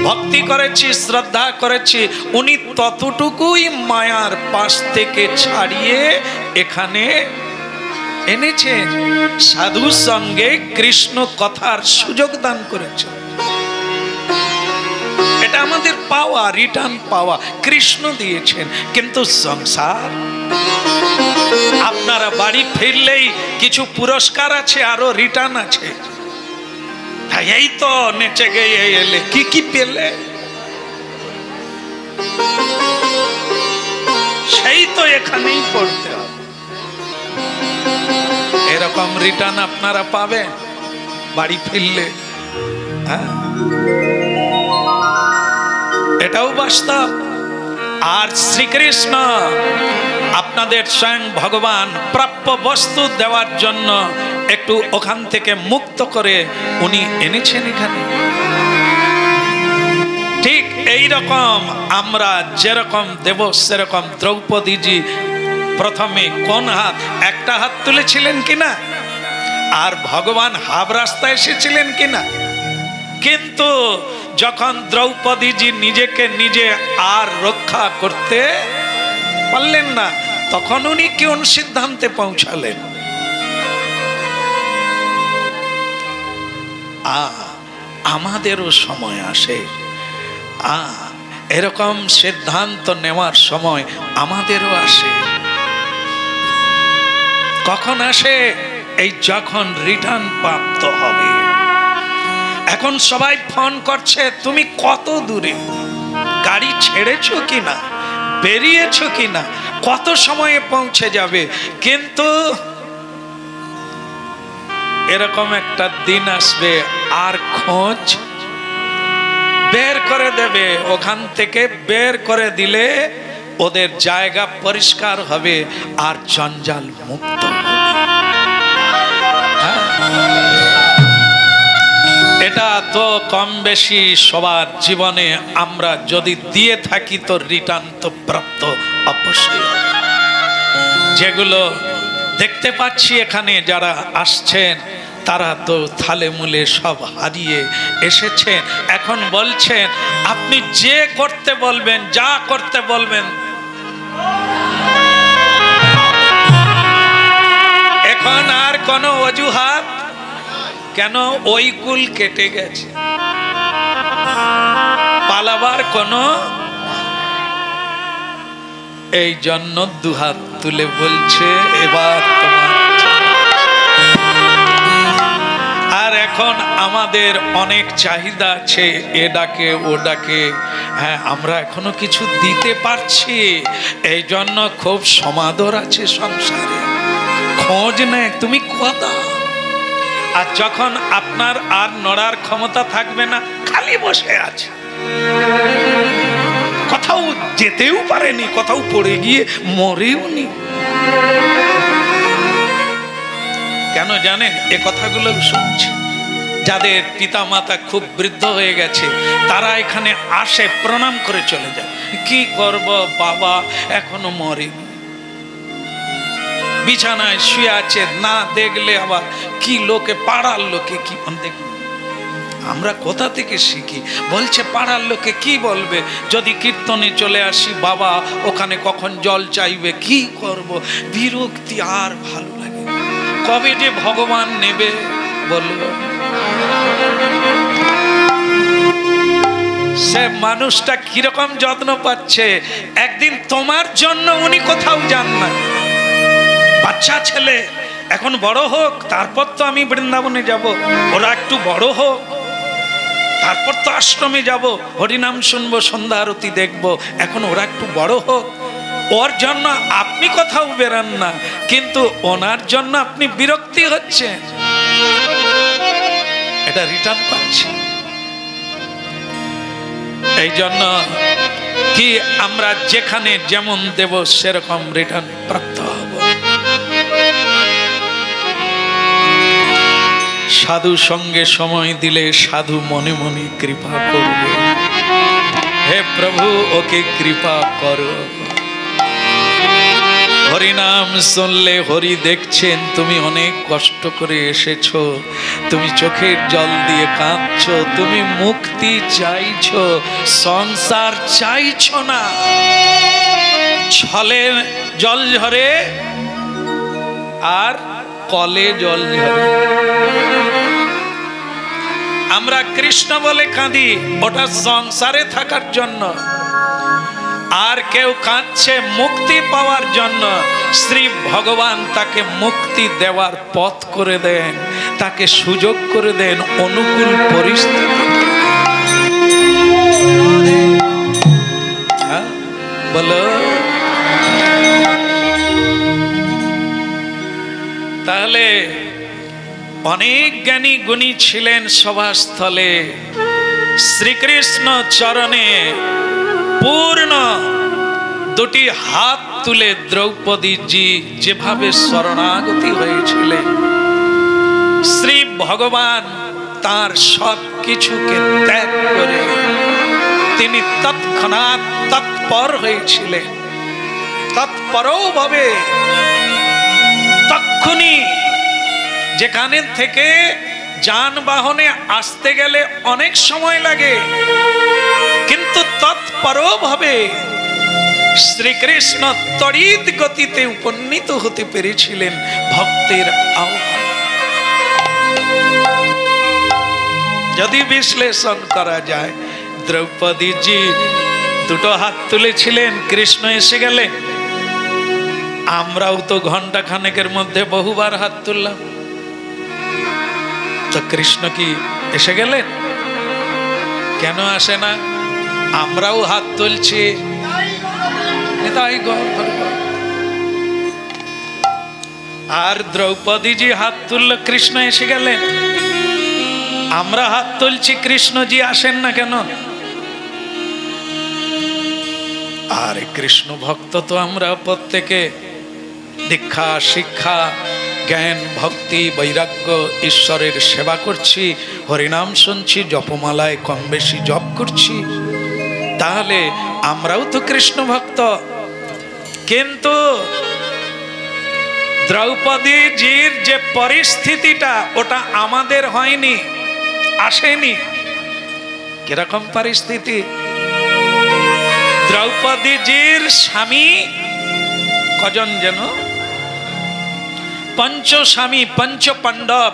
ভক্তি করেছি, শ্রদ্ধা করেছি, উনি ততটুকুই মায়ার পাশ থেকে ছাড়িয়ে এখানে এনেছেন, সাধু সঙ্গে কৃষ্ণ কথার সুযোগ দান করেছেন। এটা আমাদের পাওয়া, রিটার্ন পাওয়া, কৃষ্ণ দিয়েছেন। কিন্তু সংসার, আপনারা বাড়ি ফিরলেই কিছু পুরস্কার আছে, আরো রিটার্ন আছে। এই তো নেচে গিয়ে এলে, কি কি পেলে সেই তো এখানেই পড়তে হবে। এরকম রিটার্ন আপনারা পাবেন বাড়ি ফিরলে, হ্যাঁ, এটাও বাস্তব। আর শ্রীকৃষ্ণ আপনাদের স্বয়ং ভগবান প্রাপ্য বস্তু দেওয়ার জন্য একটু ওখান থেকে মুক্ত করে উনি এনেছেন এখানে। ঠিক এই রকম আমরা যেরকম দেব, সেরকম দ্রৌপদীজি প্রথমে কোন হাত, একটা হাত তুলেছিলেন কিনা, আর ভগবান হাফ রাস্তায় এসেছিলেন কিনা। কিন্তু যখন দ্রৌপদীজি নিজেকে নিজে আর রক্ষা করতে পারলেন না, তখন উনি কোন সিদ্ধান্তে পৌঁছালেন? আমাদেরও সময় আসে, এরকম সিদ্ধান্ত নেওয়ার সময় আমাদেরও আসে। কখন আসে? এই যখন রিটার্ন প্রাপ্ত হবে। এখন সবাই ফোন করছে, তুমি কত দূরে, গাড়ি ছেড়েছো কিনা, বেরিয়েছো কিনা, কত সময়ে পৌঁছে যাবে। কিন্তু এরকম একটা দিন আসবে, আর খোঁজ বের করে দেবে। ওখান থেকে বের করে দিলে ওদের জায়গা পরিষ্কার হবে আর জঞ্জাল মুক্ত হবে। এটা তো কম বেশি সবার জীবনে আমরা যদি দিয়ে থাকি তো রিটার্ন তো প্রাপ্ত অবশ্যই। যেগুলো দেখতে পাচ্ছি এখানে যারা আসছেন তারা তো থালে মূলে সব হারিয়ে এসেছেন। এখন বলছেন আপনি যে করতে বলবেন, যা করতে বলবেন। এখন আর কোনো অজুহাত কেন? ওই কুল কেটে গেছে, পালাবার কোনো। এই জন্য দুহাত তুলে বলছে এবার তোমার। আর এখন আমাদের অনেক চাহিদা আছে, এ ডাকে ও ডাকে, হ্যাঁ আমরা এখনো কিছু দিতে পারছি। এই জন্য খুব সমাদর আছে সংসারে, খোঁজ নেই তুমি কথা। আর যখন আপনার আর নড়ার ক্ষমতা থাকবে না, খালি বসে আছে, কোথাও যেতেও পারেনি, কোথাও পড়ে গিয়ে মরেও নি। কেন জানেন? এ কথাগুলো শুনছি, যাদের পিতা মাতা খুব বৃদ্ধ হয়ে গেছে তারা এখানে আসে, প্রণাম করে চলে যায়। কি করব, বাবা এখনো মরেনি, বিছানায় শুয়ে আছে, না দেখলে আবার কি লোকে, পাড়ার লোকে কি দেখবে। আমরা কোথা থেকে শিখি? বলছে পাড়ার লোকে কি বলবে যদি কীর্তনে চলে আসি, বাবা ওখানে কখন জল চাইবে, কি করব। বিরক্তি, আর ভালো লাগে। কবে যে ভগবান নেবে বলবো। সে মানুষটা কিরকম যত্ন পাচ্ছে, একদিন তোমার জন্য উনি কোথাও যান না। বাচ্চা ছেলে এখন বড় হোক, তারপর তো আমি বৃন্দাবনে যাব। ওরা একটু বড় হোক, তারপর তো আশ্রমে যাব, হরিনাম শুনবো, সন্ধ্যা আরতি দেখবো। এখন ওরা একটু বড় হোক, ওর জন্য আপনি কোথাও বেরান না, কিন্তু ওনার জন্য আপনি বিরক্তি হচ্ছে। এটা রিটার্ন পাচ্ছি। এই জন্য কি আমরা যেখানে যেমন দেব সেরকম রিটার্ন প্রাপ্ত হব। সাধু সঙ্গে সময় দিলে সাধু মনে মনে কৃপা করবে। হে প্রভু ওকে কৃপা করো। হরিনাম শুনলে হরি দেখছেন তুমি অনেক কষ্ট করে এসেছো, তুমি চোখের জল দিয়ে কাঁদছো, তুমি মুক্তি চাইছো, সংসার চাইছো না। ছলে জল ঝরে আর কলে জল ঝরে। আমরা কৃষ্ণ বলে কাঁদি, ওটা সংসারে থাকার জন্য। আর কেউ কাঁদছে মুক্তি পাওয়ার জন্য। শ্রী ভগবান তাকে মুক্তি দেওয়ার পথ করে দেন, তাকে সুযোগ করে দেন, অনুকূল পরিস্থিতি। বলো, তাহলে অনেক জ্ঞানী গুণী ছিলেন সভাস্থলে। শ্রীকৃষ্ণ চরণে পূর্ণ দুটি হাত তুলে দ্রৌপদীজি যেভাবে শরণাগতি হয়েছিলেন, শ্রী ভগবান তার সব কিছুকে ত্যাগ করে তিনি তৎক্ষণাৎ তৎপর হয়েছিলেন। তৎপরও ভাবে তক্ষুনি, যেখানে থেকে যানবাহনে আসতে গেলে অনেক সময় লাগে, কিন্তু তৎপরও ভাবে শ্রীকৃষ্ণ তড়িৎ গতিতে উপনীত হতে পেরেছিলেন ভক্তের আহ্বান। যদি বিশ্লেষণ করা যায়, দ্রৌপদীজি দুটো হাত তুলেছিলেন, কৃষ্ণ এসে গেলেন। আমরাও তো ঘন্টা খানেকের মধ্যে বহুবার হাত তুললাম, তো কৃষ্ণ কি এসে গেলেন? কেন আসে না? আমরাও হাত তুলছি, আর দ্রৌপদীজি হাত তুলল, কৃষ্ণ এসে গেলেন। আমরা হাত তুলছি, কৃষ্ণজি আসেন না কেন? আর কৃষ্ণ ভক্ত তো আমরা প্রত্যেকে, দীক্ষা শিক্ষা জ্ঞান ভক্তি বৈরাগ্য ঈশ্বরের সেবা করছি, হরিনাম শুনছি, জপমালায় কম বেশি জপ করছি, তাহলে আমরাও তো কৃষ্ণ ভক্ত। কিন্তু দ্রৌপদীজির যে পরিস্থিতিটা, ওটা আমাদের হয়নি, আসেনি। কিরকম পরিস্থিতি? দ্রৌপদীজির স্বামী কজন যেন? पंच स्वामी पंच पांडव,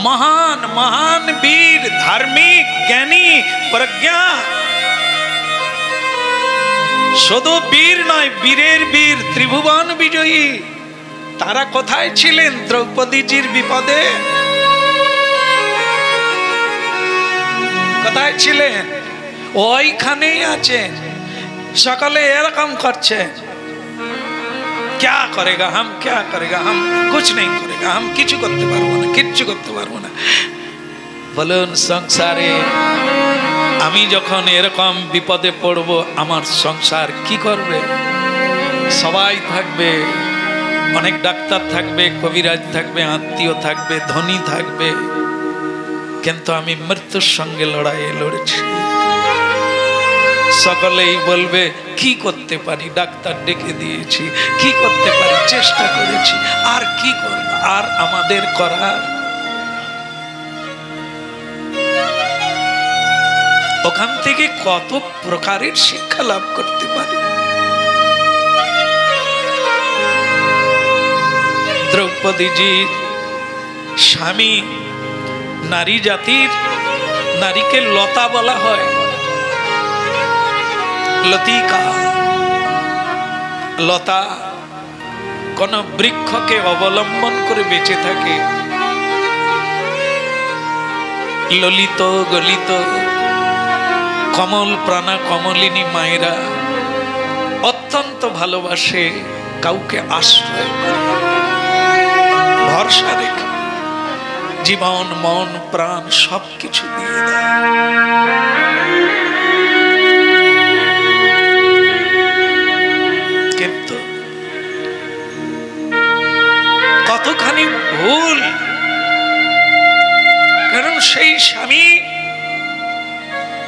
महान महान वीर, धार्मिक ज्ञानी प्रज्ञा, शुधु वीर नय वीरेर वीर, त्रिभुवन विजयी, तारा कोथाय छिलेन द्रौपदीजिर विपदे? कोथाय छिलेन? ओइखानेई आछेन। सकाले एरकम करछे, क्या करेगा हम, क्या करेगा हम, कुछ नहीं करेगा, हम किछु करते पारबो ना, किच्छु करते पारबो ना। বলুন সংসারে আমি যখন এরকম বিপদে পড়বো, আমার সংসার কি করবে? সবাই থাকবে, অনেক ডাক্তার থাকবে, কবিরাজ থাকবে, আত্মীয় থাকবে, ধনী থাকবে, কিন্তু আমি মৃত্যুর সঙ্গে লড়াই লড়েছি। সকলেই বলবে কি করতে পারি, ডাক্তার ডেকে দিয়েছি, কি করতে পারি, চেষ্টা করেছি, আর কি করব, আর আমাদের করার? ওখান থেকে কত প্রকারের শিক্ষা লাভ করতে পারি। দ্রৌপদীজির স্বামী নারী জাতির, নারীকে লতা বলা হয়, লতিকা। লতা কোন বৃক্ষকে অবলম্বন করে বেঁচে থাকে। ললিত গলিত কমল প্রাণা কমলিনী মায়েরা অত্যন্ত ভালোবাসে, কাউকে আশ্রয় করে, ভরসা রেখে জীবন মন প্রাণ সবকিছু দিয়ে দেয়। কিন্তু কতখানি ভুল, কারণ সেই স্বামী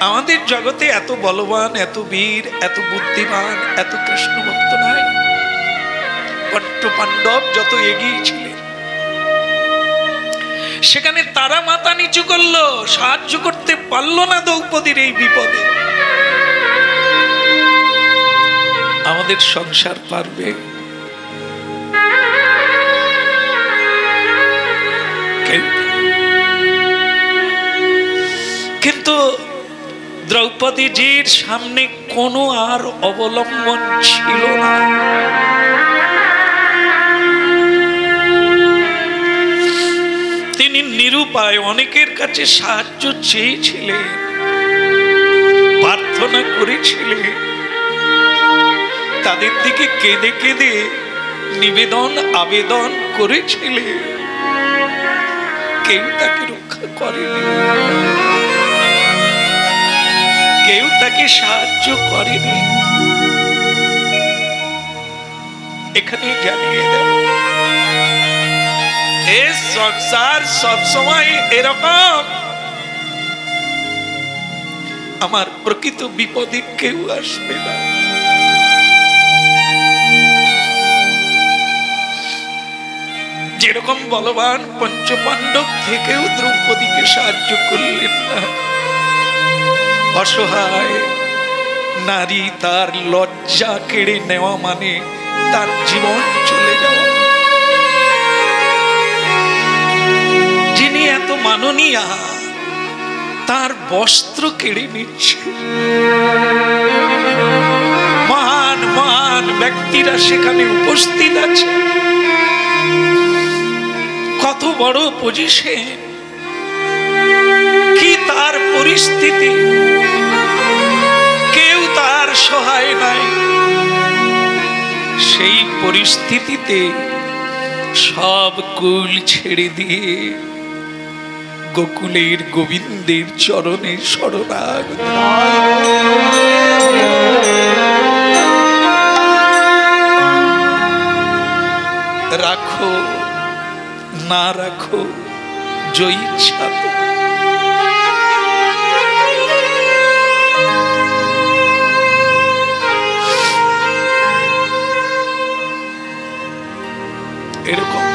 আমাদের জগতে এত বলবান, এত বীর, এত বুদ্ধিমান, এত কৃষ্ণ ভক্ত নাই। পঞ্চ পাণ্ডব যত এগিয়েছিলেন, সেখানে তারা মাথা নিচু করলো, সাহায্য করতে পারলো না দ্রৌপদীর এই বিপদে। আমাদের সংসার পারবে? কিন্তু দ্রৌপদীজির সামনে কোনো আর অবলম্বন ছিল না। তিনি নিরুপায়, অনেকের কাছে সাহায্য চেয়েছিলেন, প্রার্থনা করেছিলেন, তাদের দিকে কেঁদে কেঁদে নিবেদন আবেদন করেছিলেন, কেউ তাকে রক্ষা করেনি, কেউ তাকে সাহায্য করেনি। এখানে জানিয়ে দেব, এই সংসার সবসময় এরকম। আমার প্রকৃত বিপদে কেউ আসবে না। যেরকম বলবান পঞ্চপাণ্ডব থেকেও দ্রৌপদীকে সাহায্য করলেন না। অসহায় নারী তার লজ্জা কেড়ে নেওয়া মানে তার জীবন চলে যাওয়া। যিনি এত মাননীয়া তার বস্ত্র কেড়ে নিচ্ছে। মহান মহান ব্যক্তিরা সেখানে উপস্থিত আছে, কত বড় পজিশন, কি তার পরিস্থিতি, কেউ তার সহায় নাই। সেই পরিস্থিতিতে সব কুল ছেড়ে দিয়ে গোকুলের গোবিন্দের চরণে শরণাগত। রাখো না রাখো জয়ী ইচ্ছা। এরকম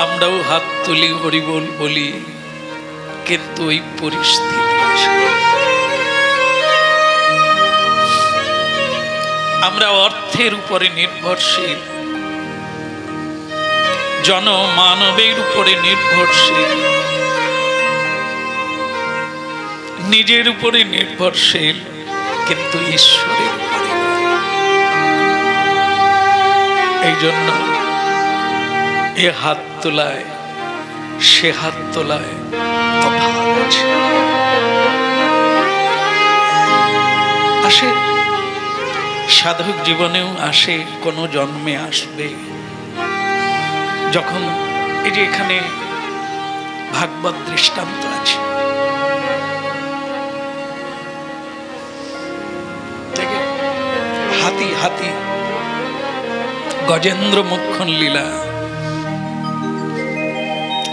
আমরাও হাত তুলি হরিবোল বলি, কিন্তু ওই পরিস্থিতি আমরা অর্থের উপরে নির্ভরশীল, জনমানবের উপরে নির্ভরশীল, নিজের উপরে নির্ভরশীল, কিন্তু ঈশ্বরের উপরে। এই জন্য এ হাত তোলায় সে হাত তোলায় তফাৎ আছে। আসে সাধক জীবনেও আসে, কোনো জন্মে আসবে। যখন এই যে এখানে ভাগবত দৃষ্টান্ত আছে, হাতি হাতি গজেন্দ্র মোক্ষণ লীলা,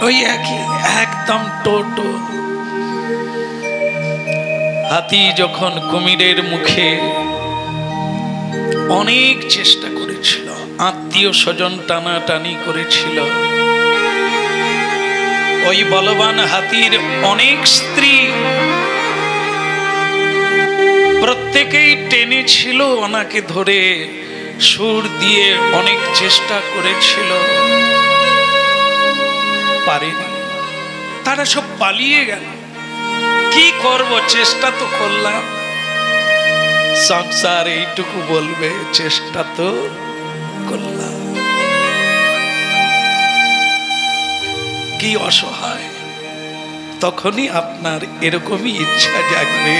ওই একই একদম টোটো। হাতি যখন কুমিরের মুখে অনেক চেষ্টা করেছিল, আত্মীয় স্বজন টানাটানি করেছিল, ওই বলবান হাতির অনেক স্ত্রী প্রত্যেকেই টেনেছিল ওনাকে ধরে, সুর দিয়ে অনেক চেষ্টা করেছিল, পারেনি। তারা সব পালিয়ে গেল। কি করব, চেষ্টা তো করলাম। সংসার এইটুকু বলবে, চেষ্টা তো করলাম। কি অসহায়, তখনই আপনার এরকমই ইচ্ছা জাগবে,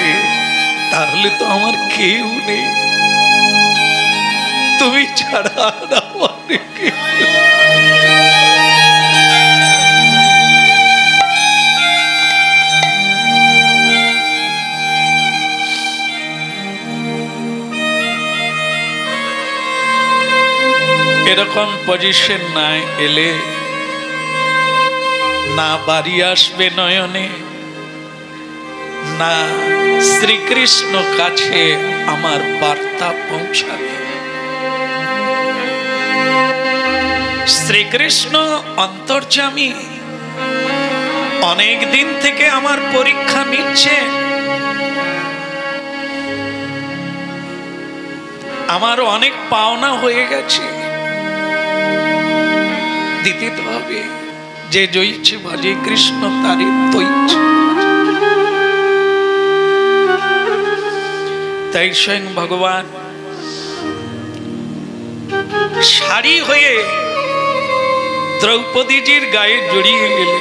তাহলে তো আমার কেউ নেই, তুমি ছাড়া আমার কেউ। এরকম পজিশন না এলে না বাড়ি আসবে নয়নে, না শ্রীকৃষ্ণ কাছে আমার বার্তা পৌঁছাবে। শ্রীকৃষ্ণ অন্তর্যামী, অনেক দিন থেকে আমার পরীক্ষা নিচ্ছে। আমার অনেক পাওনা হয়ে গেছে, দিতে তো হবে। যে জয়ীছে ভজে কৃষ্ণ তারে তৈছে। তাই স্বয়ং ভগবান শাড়ি হয়ে দ্রৌপদীজির গায়ে জড়িয়ে গেলে,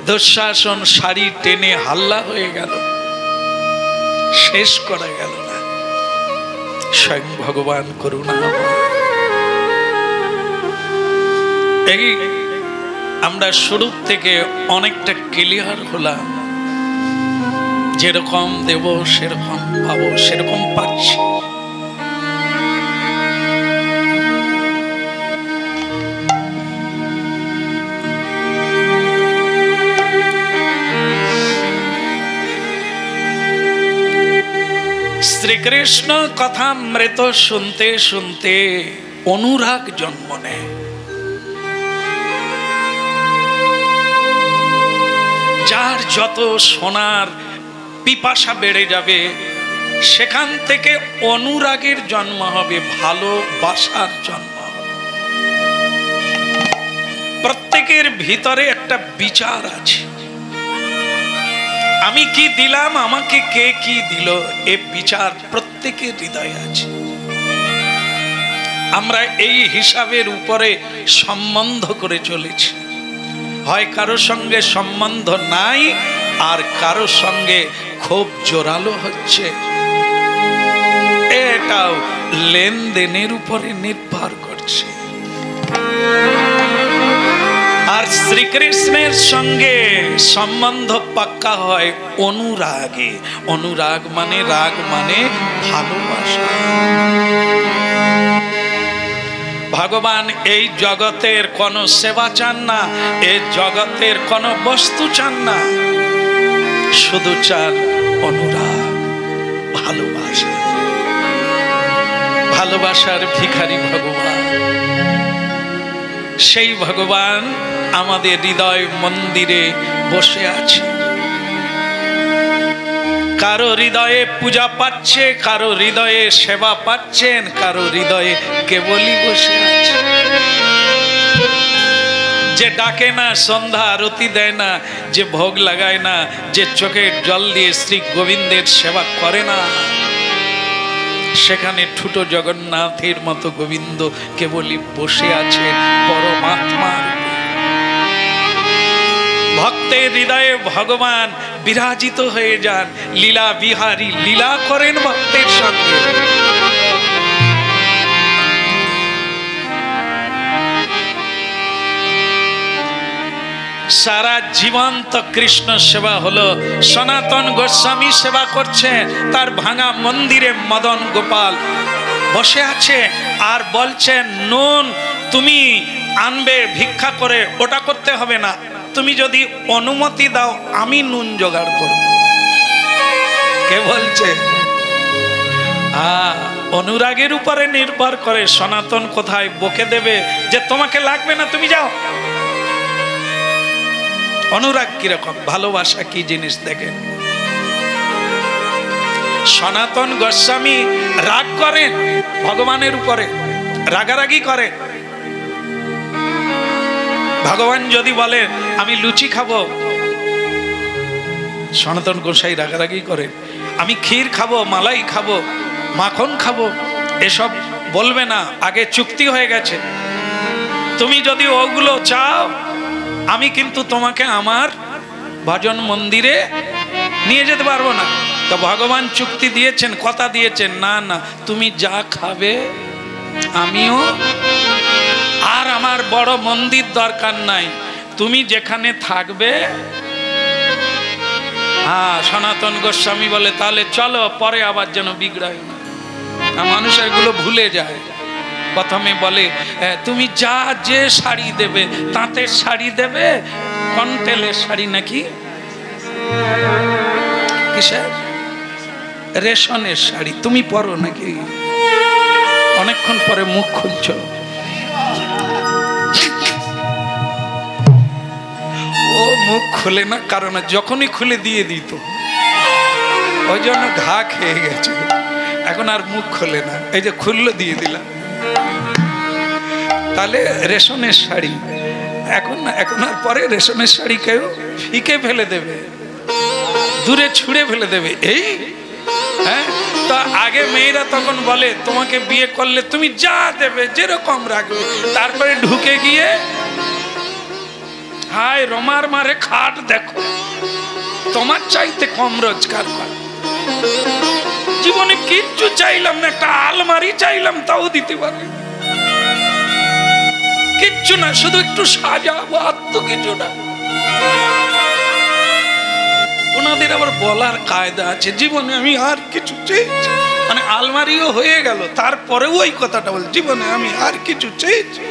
দুঃশাসন শাড়ি টেনে হাল্লা হয়ে গেল, শেষ করা গেল না। স্বয়ং ভগবান করুণাময়। এই আমরা শুরু থেকে অনেকটা ক্লিয়ার হলাম, যেরকম দেব সেরকম পাবো, সেরকম পাচ্ছি। শ্রীকৃষ্ণ কথামৃত শুনতে শুনতে অনুরাগ জন্ম নেয়। যার যত সোনার পিপাসা বেড়ে যাবে, সেখান থেকে অনুরাগের জন্ম হবে, ভালোবাসার জন্ম হবে। প্রত্যেকের ভিতরে একটা বিচার আছে, আমি কি দিলাম, আমাকে কে কি দিল, এ বিচার প্রত্যেকের হৃদয়ে আছে। আমরা এই হিসাবের উপরে সম্বন্ধ করে চলেছি। হয় কারোর সঙ্গে সম্বন্ধ নাই, আর কারোর সঙ্গে খুব জোরালো হচ্ছে। এটাও লেনদেনের উপরে নির্ভর করছে। আর শ্রীকৃষ্ণের সঙ্গে সম্বন্ধ পাক্কা হয় অনুরাগে। অনুরাগ মানে, রাগ মানে ভালোবাসা। ভগবান এই জগতের কোনো সেবা চান না, এই জগতের কোনো বস্তু চান না, শুধু চান অনুরাগ, ভালোবাসা। ভালোবাসার ভিখারি ভগবান। সেই ভগবান আমাদের হৃদয় মন্দিরে বসে আছে। কারো হৃদয়ে পূজা পাচ্ছে, কারো হৃদয়ে সেবা পাচ্ছেন, কারো হৃদয়ে কেবলই বসে আছে। যে ডাকে না, সন্ধ্যা আরতি দেয় না, যে ভোগ লাগায় না, যে চোখের জল দিয়ে শ্রী গোবিন্দের সেবা করে না, সেখানে ঠুটো জগন্নাথের মতো গোবিন্দ কেবলই বসে আছে পরমাত্মা। ভক্তের হৃদয়ে ভগবান বিরাজিত হয়ে যান, লীলা বিহারী লীলা করেন ভক্তের সঙ্গে। সারা জীবন তো কৃষ্ণ সেবা হলো। সনাতন গোস্বামী সেবা করছেন, তার ভাঙা মন্দিরে মদন গোপাল বসে আছে আর বলছেন, নুন তুমি আনবে ভিক্ষা করে, ওটা করতে হবে না, তুমি যদি অনুমতি দাও আমি নুন জোগাড় করব। কে বলছে? অনুরাগের উপরে নির্ভর করে। সনাতন কোথায় বকে দেবে যে তোমাকে লাগবে না, তুমি যাও। অনুরাগ কিরকম, ভালোবাসা কি জিনিস দেখেন। সনাতন গোস্বামী রাগ করেন ভগবানের উপরে, রাগারাগি করেন। ভগবান যদি বলে আমি লুচি খাবো, সনাতন গোসাই রাগারাগি করেন। আমি ক্ষীর খাবো, মালাই খাবো, মাখন খাবো, এসব বলবে না, আগে চুক্তি হয়ে গেছে। তুমি যদি ওগুলো চাও, আমি কিন্তু তোমাকে আমার ভজন মন্দিরে নিয়ে যেতে পারবো না। তো ভগবান চুক্তি দিয়েছেন, কথা দিয়েছেন, না না তুমি যা খাবে আমিও, আর আমার বড় মন্দির দরকার নাই, তুমি যেখানে থাকবে। সনাতন গোস্বামী বলে তাহলে চলো, পরে আবার যেন বিগড়ায় না। মানুষ এগুলো ভুলে যায়। প্রথমে বলে তুমি যা যে শাড়ি দেবে, তাঁতের শাড়ি দেবে, কন্টেলের শাড়ি নাকি কিসের, রেশনের শাড়ি তুমি পরো নাকি। অনেকক্ষণ পরে মুখ খুলছ। ও মুখ খুলে না, কারণ যখনই খুলে দিয়ে দিত, ওই জন্য ঘা খেয়ে গেছে, এখন আর মুখ খোলে না। এই যে খুললো, দিয়ে দিলাম। তাহলে রেশনের শাড়ি এখন না, এখন আর পরে রেশনের শাড়ি কেউ ফিকে ফেলে দেবে, দূরে ছুঁড়ে ফেলে দেবে। এই হ্যাঁ, তা আগে মেয়েরা তখন বলে তোমাকে বিয়ে করলে তুমি যা দেবে যেরকম রাখবে, তারপরে ঢুকে গিয়ে হায় রোমার মারে খাট দেখো, তোমার চাইতে কম রোজগার কর। জীবনে কিচ্ছু চাইলাম না, একটা আলমারি চাইলাম তাও দিতে পারবে কিচ্ছু না, শুধু একটু সাজাবো, আর তো কিছু না। ওনাদের আবার বলার কায়দা আছে, জীবনে আমি আর কিছু চেয়েছি, মানে আলমারিও হয়ে গেল, তারপরেও ওই কথাটা বল, জীবনে আমি আর কিছু চেয়েছি।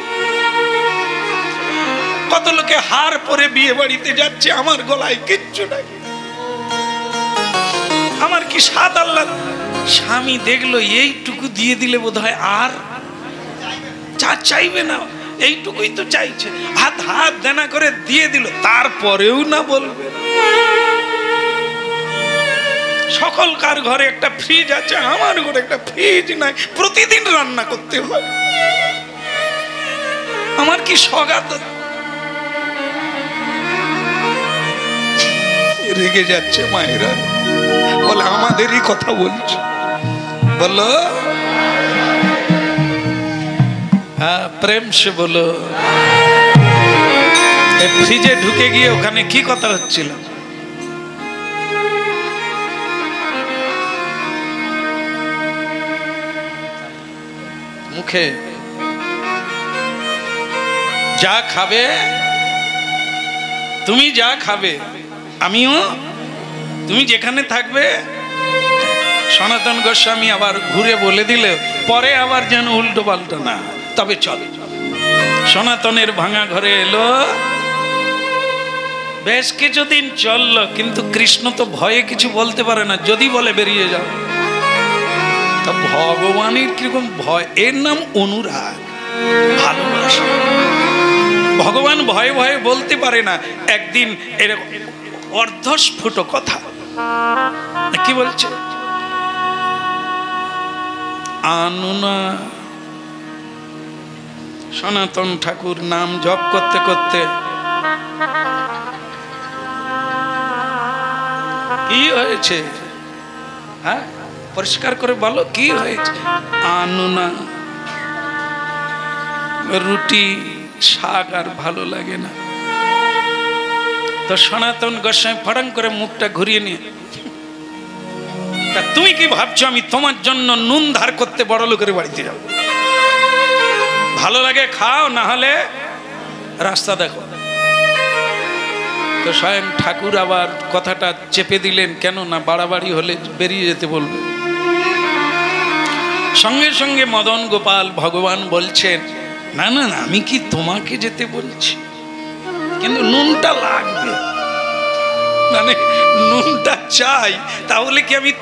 কত লোকে হার পরে বিয়ে বাড়িতে যাচ্ছে, আমার গলায় কিচ্ছু নাই, আমার কি সাদ আল্লাহ। স্বামী দেখলো এইটুকু দিয়ে দিলে বোধ হয় আর যা চাইবে না, এইটুকুই তো চাইছে, হাত হাত দেনা করে দিয়ে দিল, তারপরেও না বলবে। সকলকার ঘরে একটা ফ্রিজ আছে, আমার ঘরে একটা ফ্রিজ নাই, প্রতিদিন রান্না করতে হয়। আমার কি সগাত। রেগে যাচ্ছে মায়েরা, বলে আমাদেরই কথা বলছে। বলো হ্যাঁ, প্রেম সে বলো। ফ্রিজে ঢুকে গিয়ে ওখানে কি কথা হচ্ছিল? মুখে যা খাবে, তুমি যা খাবে আমিও, তুমি যেখানে থাকবে। সনাতন গোস্বামী আবার ঘুরে বলে দিলে পরে আবার যেন উল্টো পাল্টো না। তবে চল, সনাতনের ভাঙা ঘরে এলো, বেশ কিছুদিন চললো, কিন্তু কৃষ্ণ তো ভয়ে কিছু বলতে পারে না, যদি বলে বেরিয়ে যাও। ভগবানের কিরকম ভয়, এর নাম অনুরাগ, ভালোবাসা। ভগবান ভয়ে ভয়ে বলতে পারে না। একদিন এরকম অর্ধস্ফুট কথা কি বলছে, আনুনা। সনাতন ঠাকুর নাম জপ করতে করতে কি হয়েছে? হ্যাঁ, পরিষ্কার করে বলো কি হয়েছে? আনুনা, রুটি শাক আর ভালো লাগে না। তো সনাতন গোস্বামী ফটাং করে মুখটা ঘুরিয়ে নিয়ে, তা তুমি কি ভাবছো আমি তোমার জন্য নুন ধার করতে বড় লোকের বাড়িতে যাব? ভালো লাগে খাও, না হলে রাস্তা দেখো। তো স্বয়ং ঠাকুর আবার কথাটা চেপে দিলেন, কেন না বাড়াবাড়ি হলে বেরিয়ে যেতে বলবে। সঙ্গে সঙ্গে মদন গোপাল ভগবান বলছেন, না না না, আমি কি তোমাকে যেতে বলছি, কিন্তু নুনটা লাগবে, মানে নুনটা চাই। তাহলে কি আমি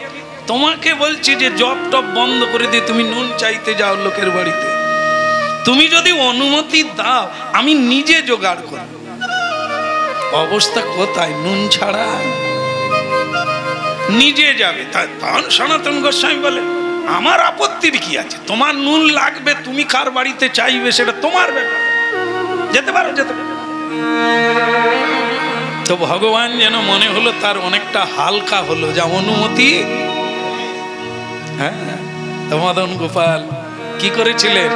তোমাকে বলছি যে জব টপ বন্ধ করে দিয়ে তুমি নুন চাইতে যাও লোকের বাড়িতে? তুমি যদি অনুমতি দাও আমি নিজে জোগাড় করব। অবস্থা কোথায়, নুন ছাড়া নিজে যাবে। তখন সনাতন গোস্বামী বলে, আমার আপত্তির কি আছে? তোমার নুন লাগবে, তুমি কার বাড়িতে চাইবে সেটা তোমার ব্যাপার, যেতে পারো, যেতে পারো। তো ভগবান যেন মনে হলো তার অনেকটা হালকা হলো, যা অনুমতি। হ্যাঁ, তো মদন গোপাল কি করেছিলেন?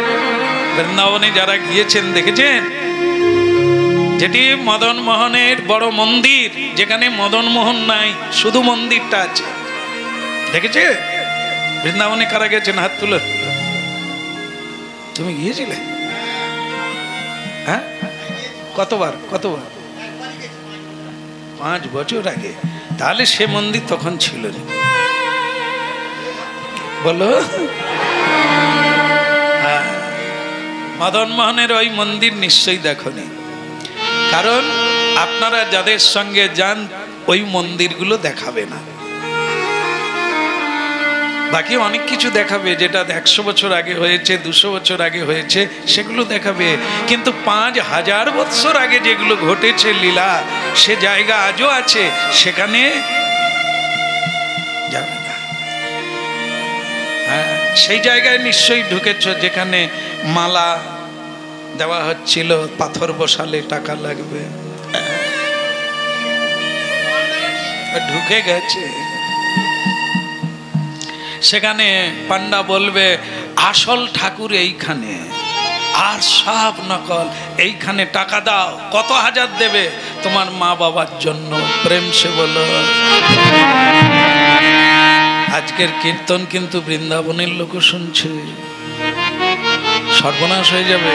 বৃন্দাবনে যারা গিয়েছেন দেখেছেন, যেটি মদন মোহনের বড় মন্দির, যেখানে মদন মোহন নাই, শুধু মন্দিরটা আছে, দেখেছে? বৃন্দাবনে কারা গেছেন হাত তুলো। তুমি গিয়েছিলে? হ্যাঁ, কতবার? 5 বছর আগে। তাহলে সে মন্দির তখন ছিল না, বলো? হ্যাঁ, মদন মোহনের ওই মন্দির নিশ্চয়ই দেখনি, কারণ আপনারা যাদের সঙ্গে যান ওই মন্দিরগুলো দেখাবে না। বাকি অনেক কিছু দেখাবে, যেটা 100 বছর আগে হয়েছে, 200 বছর আগে হয়েছে, সেগুলো দেখাবে। কিন্তু 5000 বছর আগে যেগুলো ঘটেছে লীলা, সে জায়গা আজও আছে, সেখানে যাবে না। হ্যাঁ, সেই জায়গায় নিশ্চয়ই ঢুকেছ যেখানে মালা দেওয়া হচ্ছিল, পাথর বসালে টাকা লাগবে, ঢুকে গেছে। সেখানে পান্ডা বলবে আসল ঠাকুর এইখানে, আর সব নকল। এইখানে টাকা দাও, কত হাজার দেবে? তোমার মা বাবার জন্য। প্রেম সে বলো। আজকের কীর্তন কিন্তু বৃন্দাবনের লোকও শুনছে, সর্বনাশ হয়ে যাবে।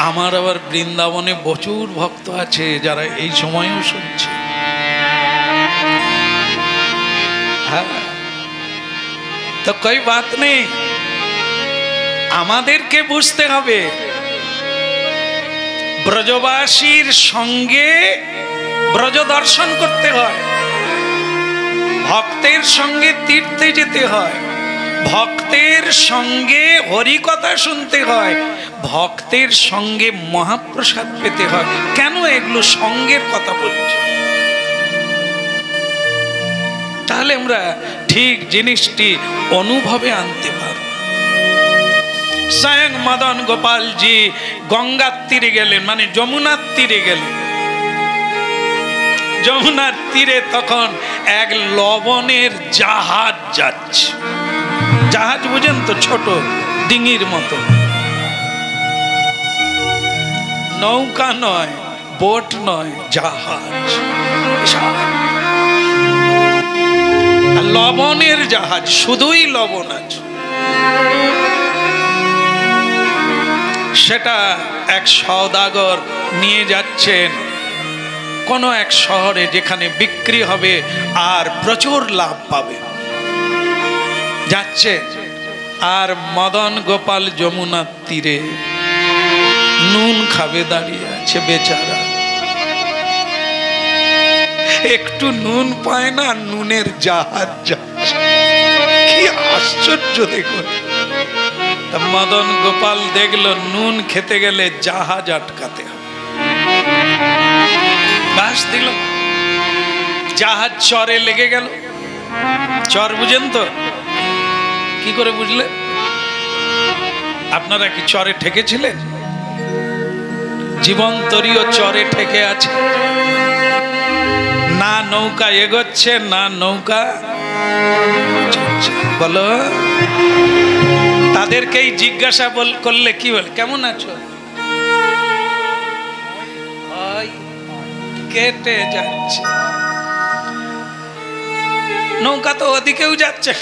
আমার আবার বৃন্দাবনে প্রচুর ভক্ত আছে যারা এই সময়ও শুনছে। হ্যাঁ, তো কই বাত নেই, আমাদেরকে বুঝতে হবে ব্রজবাসীর সঙ্গে ব্রজ দর্শন করতে হয়, ভক্তের সঙ্গে তীর্থে যেতে হয়, ভক্তের সঙ্গে হরিকথা শুনতে হয়, ভক্তের সঙ্গে মহাপ্রসাদ পেতে হয়। কেন এগুলো সঙ্গের কথা বলছি? তাহলে আমরা ঠিক জিনিসটি অনুভবে আনতে পারব। স্বয়ং মদন গোপালজি গঙ্গার তীরে গেলেন, মানে যমুনার তীরে গেলেন। যমুনার তীরে তখন এক লবণের জাহাজ যাচ্ছে। জাহাজ বুঝেন তো, ছোট ডিঙির মতো, নৌকা নয়, বোট নয়, জাহাজ। লবণের জাহাজ, শুধুই লবণ আছে। সেটা এক সওদাগর নিয়ে যাচ্ছেন কোন এক শহরে, যেখানে বিক্রি হবে আর প্রচুর লাভ পাবে। যাচ্ছে, আর মদন গোপাল যমুনার তীরে নুন খাবে দাঁড়িয়ে আছে বেচারা। একটু নুন পায় না, নুনের জাহাজ যাচ্ছে। কি আশ্চর্য দেখুন। মদন গোপাল দেখলো নুন খেতে গেলে জাহাজ আটকাতে হবে। বাস দিল, জাহাজ চরে লেগে গেল। চর বুঝেন তো? কি করে বুঝলেন? আপনারা কি চরে ঠেকেছিলেন? জীবন তরীয় চরে ঠেকে আছে, না নৌকা এগোচ্ছে না নৌকা চলছে। বলো, তাদেরকেই জিজ্ঞাসা করলে কি বল, কেমন আছো? কেটে যাচ্ছে নৌকা, তো ওদিকেও যাচ্ছে।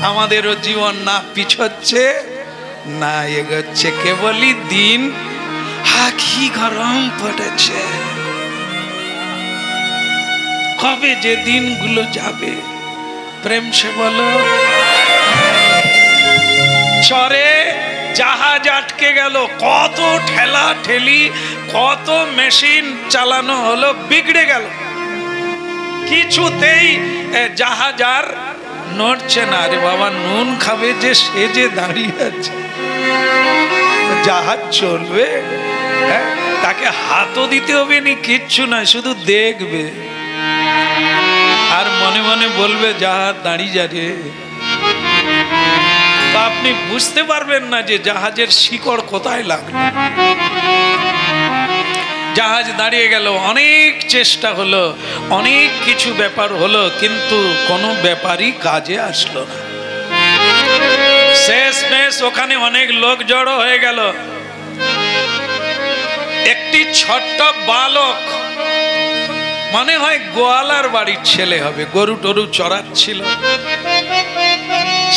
আমাদেরও জীবন না পিছচ্ছে না এগোচ্ছে, কেবলই দিন কি গরম পড়েছে। কবে যে দিনগুলো যাবে প্রেম সে বলো। চরে জাহাজ আটকে গেল, কত ঠেলা ঠেলি, কত মেশিন চালানো হলো, বিগড়ে গেল। কিছুতেই জাহাজ আর নড়ছে না। আরে বাবা, নুন খাবে যে সে যে দাঁড়িয়ে আছে, জাহাজ চলবে? তাকে হাতও দিতে হবে নি, কিচ্ছু না, শুধু দেখবে আর মনে মনে বলবে জাহাজ দাঁড়িয়ে যাবে। তা আপনি বুঝতে পারবেন না যে জাহাজের শিকড় কোথায় লাগলো। জাহাজ দাঁড়িয়ে গেল, অনেক চেষ্টা হলো, অনেক কিছু ব্যাপার হলো, কিন্তু কোনো ব্যাপারই কাজে আসলো না। শেষমেশ ওখানে অনেক লোক জড়ো হয়ে গেল। একটি ছোট্ট বালক, মনে হয় গোয়ালার বাড়ির ছেলে হবে, গরু টরু চড়াচ্ছিল।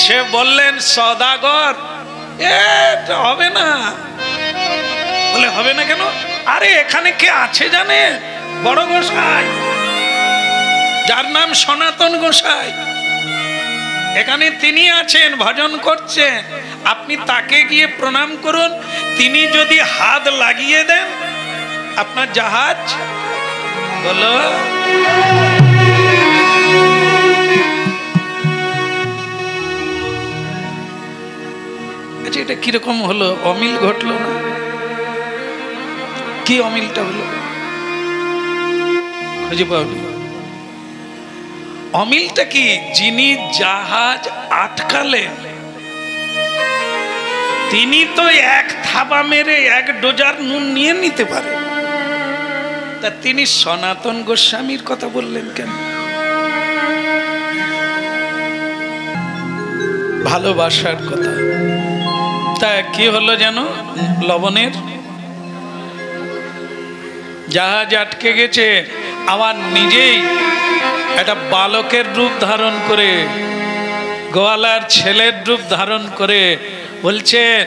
সে বললেন, সওদাগর, এটা হবে না। বলে, হবে না কেন? আরে এখানে কে আছে জানে? বড় গোসাই, যার নাম সনাতন গোসাই। এখানে তিনি আছেন, ভজন করছেন। আপনি তাকে গিয়ে প্রণাম করুন। তিনি যদি হাত লাগিয়ে দেন, আপনার জাহাজ বলো। আচ্ছা, এটা কিরকম হলো? অমিল ঘটলো না? কি অমিলটা হলো খুঁজে পাওনি? অমিলটা কি? যিনি জাহাজ আটকালেন তিনি তো এক থাবা মেরে এক ডোজার নুন নিয়ে নিতে পারেন, তা তিনি সনাতন গোস্বামীর কথা বললেন কেন? ভালোবাসার কথা। তা কি হলো যেন? লবণের জাহাজ আটকে গেছে, আবার নিজেই একটা বালকের রূপ ধারণ করে, গোয়ালার ছেলের রূপ ধারণ করে বলছেন,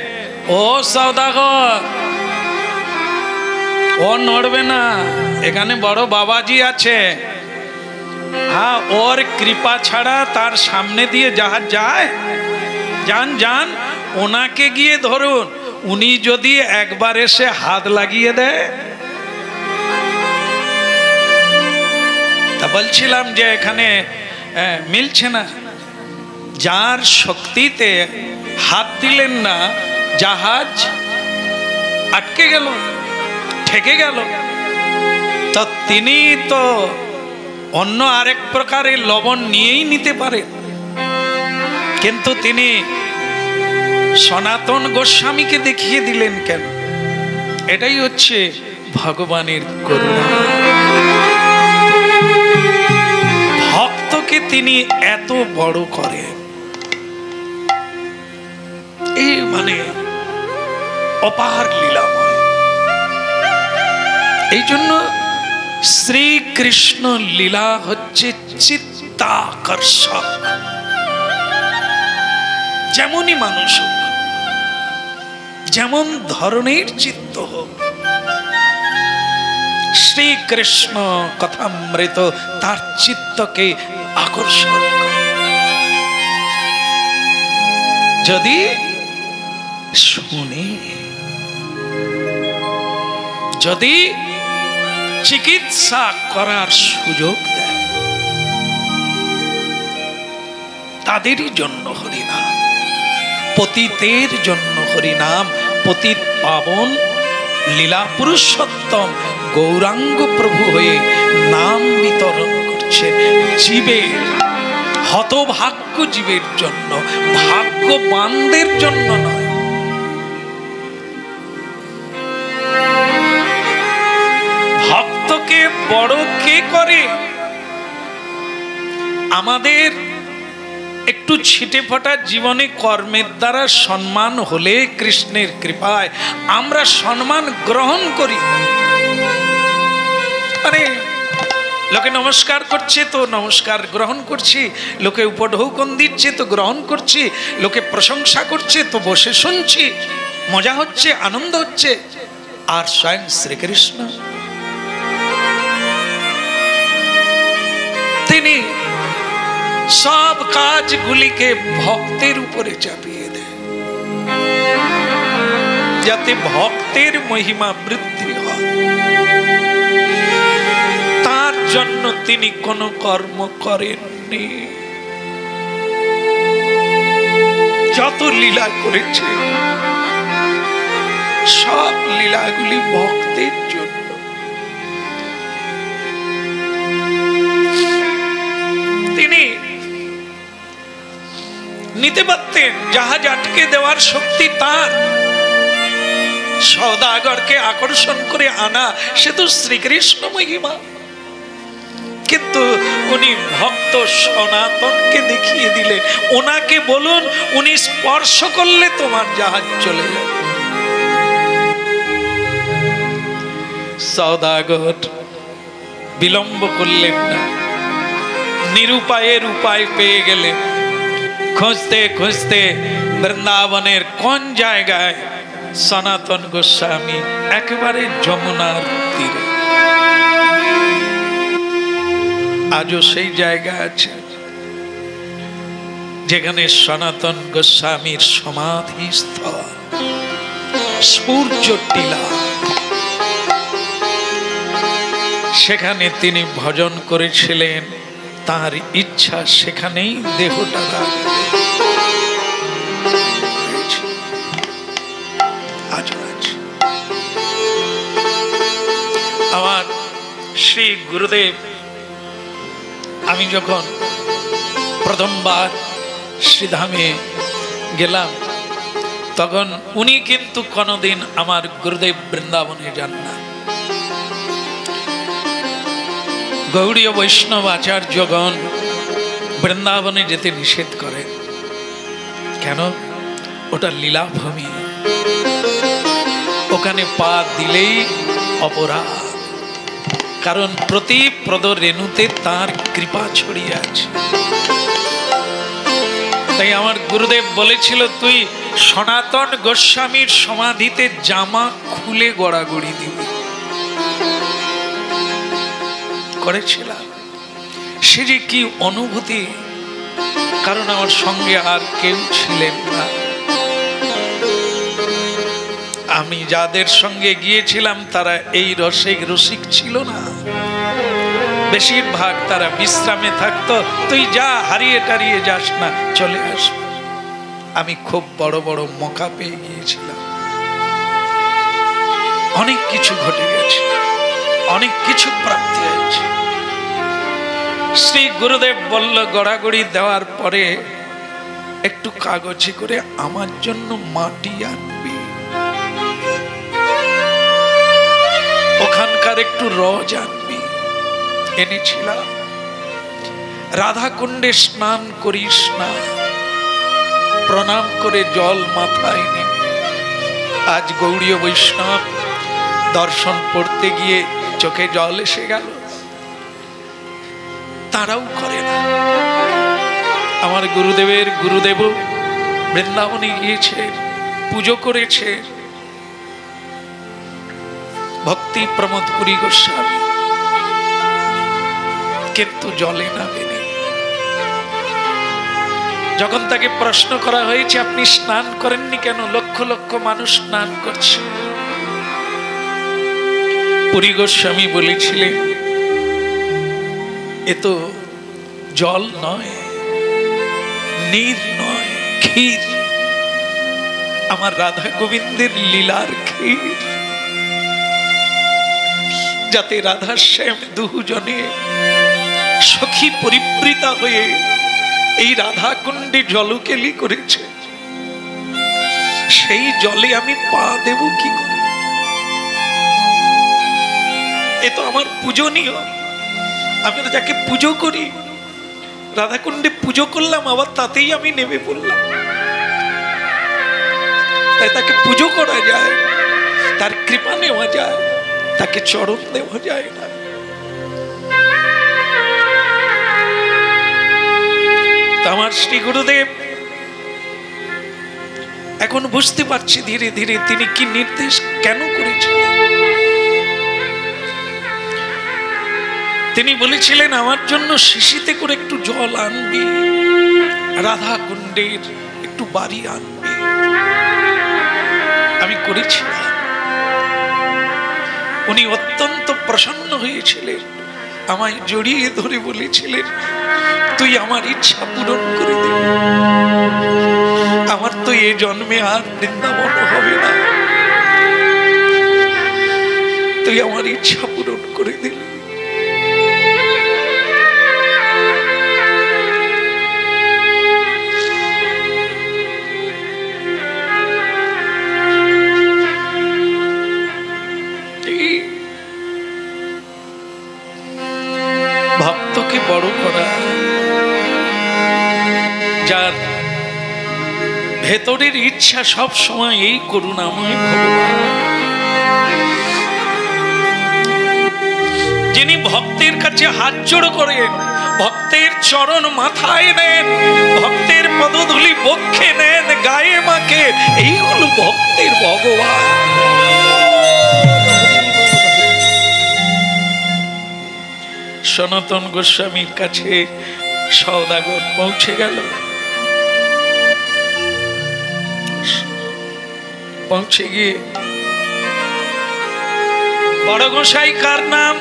ও সওদাগর, ও নড়বে না, এখানে বড় বাবাজি আছে। হ্যাঁ, ওর কৃপা ছাড়া তার সামনে দিয়ে জাহাজ যায়? যান যান, ওনাকে গিয়ে ধরুন। উনি যদি একবার এসে হাত লাগিয়ে দেয়। তা বলছিলাম যে এখানে মিলছে না। যার শক্তিতে হাত দিলেন না, জাহাজ আটকে গেল, ঠেকে গেল। তো তিনি তো অন্য আরেক প্রকারের লবণ নিয়েই নিতে পারেন, কিন্তু তিনি সনাতন গোস্বামীকে দেখিয়ে দিলেন কেন? এটাই হচ্ছে ভগবানের করুণা। ভক্তকে তিনি এত বড় করেন, এই মানে অপার লীলাময়। এই জন্য শ্রীকৃষ্ণ লীলা হচ্ছে চিত্তাকর্ষক। যেমনই মানুষ হোক, যেমন ধরনের চিত্ত হোক, শ্রীকৃষ্ণ কথামৃত তার চিত্তকে আকর্ষণ করে। যদি শুনে, যদি চিকিৎসা করার সুযোগ দেয়, তাদেরই জন্য হরিনাম, পতিতের জন্য হরিনাম। পতিত পাবন লীলা পুরুষোত্তম গৌরাঙ্গ প্রভু হয়ে নাম বিতরণ করছে জীবের, হতভাগ্য জীবের জন্য, ভাগ্যবানদের জন্য নয়। ভক্তকে বড় কে করে? আমাদের একটু ছিটে ফোটা জীবনে কর্মের দ্বারা সম্মান হলে কৃষ্ণের কৃপায় আমরা সম্মান গ্রহণ করি। মানে লোকে নমস্কার করছে তো নমস্কার গ্রহণ করছি, লোকে উপঢৌকন দিচ্ছে তো গ্রহণ করছি, লোকে প্রশংসা করছে তো বসে শুনছি, মজা হচ্ছে, আনন্দ হচ্ছে। আর স্বয়ং শ্রীকৃষ্ণ তিনি সব কাজগুলিকে ভক্তের উপরে চাপিয়ে দেয়, যাতে ভক্তের মহিমা বৃদ্ধি হয়। তার জন্য তিনি কোনো কর্ম করেননি। যত লীলা করেছে সব লীলাগুলি ভক্তের জন্য। তিনি নিতে পারতেন, জাহাজ আটকে দেওয়ার শক্তি তার, সওদাগরকে আকর্ষণ করে আনা সে তো শ্রীকৃষ্ণ মহিমা। কিন্তু উনি ভক্ত সনাতনকে দেখিয়ে দিলেন, ওনাকে বলুন উনি স্পর্শ করলে তোমার জাহাজ চলে যাবে। সওদাগর বিলম্ব করলেন না, নিরুপায়ের উপায় পেয়ে গেলেন। খুঁজতে খুঁজতে বৃন্দাবনের কোন জায়গায়? সনাতন গোস্বামী একেবারে যমুনার তীরে। আজও সেই জায়গা আছে যেখানে সনাতন গোস্বামীর সমাধি স্থল, সূর্য টিলা। সেখানে তিনি ভজন করেছিলেন, তার ইচ্ছা সেখানেই দেহটা রাখবে। আমার শ্রী গুরুদেব, আমি যখন প্রথমবার শ্রীধামে গেলাম তখন উনি কিন্তু কোনোদিন আমার গুরুদেব বৃন্দাবনে যান না। গৌড়ীয় বৈষ্ণব আচার্যগণ বৃন্দাবনে যেতে নিষেধ করেন। কেন? ওটা লীলাভূমি, ওখানে পা দিলেই অপরাধ, কারণ প্রতি প্রদ রেণুতে তার কৃপা ছড়িয়ে আছে। তাই আমার গুরুদেব বলেছিল, তুই সনাতন গোস্বামীর সমাধিতে জামা খুলে গড়াগড়ি দিবি। করেছিলাম, সে যে কি অনুভূতি, কারণ আমার সঙ্গে আর কেউ ছিলেন না। আমি যাদের সঙ্গে গিয়েছিলাম তারা এই রসিক ছিল না, বেশিরভাগ তারা বিশ্রামে থাকতো। তুই যা, হারিয়ে টারিয়ে যাস না, চলে আসবে। আমি খুব বড় বড় মকা পেয়ে গিয়েছিলাম। অনেক কিছু ঘটে গেছে, অনেক কিছু প্রাপ্তি হয়েছে। শ্রী গুরুদেব বলল, গড়াগড়ি দেওয়ার পরে একটু কাগজে করে আমার জন্য মাটি আনবি, ওখানকার একটু রজ আনবি। এনেছিলাম। রাধা কুণ্ডে স্নান করিস না, প্রণাম করে জল মাথায় নে। আজ গৌড়ীয় বৈষ্ণব দর্শন পড়তে গিয়ে চোখে জল এসে গেল, তারাও করে না। আমার গুরুদেবের গুরুদেব বৃন্দাবনে গিয়েছে, পুজো করেছে ভক্তি প্রমোদ পুরী গোস্বামী, কিন্তু জলে নামেনি। যখন তাকে প্রশ্ন করা হয়েছে, আপনি স্নান করেননি কেন? লক্ষ লক্ষ মানুষ স্নান করছে। পুরী গোস্বামী বলেছিলেন, এ তো জল নয়, নীর নয়, ক্ষীর, আমার রাধা গোবিন্দের লীলার ক্ষীর, যাতে রাধা শ্যাম দুজনে সখী পরিবৃতা হয়ে এই রাধা কুণ্ডে জলকেলি করেছে। সেই জলে আমি পা দেব কি করে? এ তো আমার পূজনীয়। আমি যাকে পুজো করি, রাধাকুণ্ডে পুজো করলাম, আবার তাতেই আমি নেমে পড়লাম। তাই তাকে পুজো করা যায়, তার কৃপা নেওয়া যায়, তাকে চরণ দেওয়া যায় না। আমার শ্রী গুরুদেব এখন বুঝতে পারছি ধীরে ধীরে তিনি কি নির্দেশ কেন করেছিলেন। তিনি বলেছিলেন, আমার জন্য শিশিতে করে একটু জল আনবি, রাধা কুণ্ডের একটু বাড়ি আনবি। আমি করেছিলাম। উনি অত্যন্ত প্রসন্ন হয়েছিলেন, আমায় জড়িয়ে ধরে বলেছিলেন, তুই আমার ইচ্ছা পূরণ করে দে। আমার তো এ জন্মে আর বৃন্দাবন হবে না, তুই আমার ইচ্ছা পূরণ করে দিলি। ভক্তকে বড় করা, যার ভেতরের ইচ্ছা সব সময় এই করুণাময় ভগবান, যিনি ভক্তের কাছে হাত জোড় করেন, ভক্তের চরণ মাথায় নেন, ভক্তের পদধূলি বক্ষে নেন, গায়ে মাখে, এই হলো ভক্তের ভগবান। সনাতন গোস্বামীর কাছে সওদাগর পৌঁছে গেল। পৌঁছে গিয়ে, বড় গোসাই কার নাম?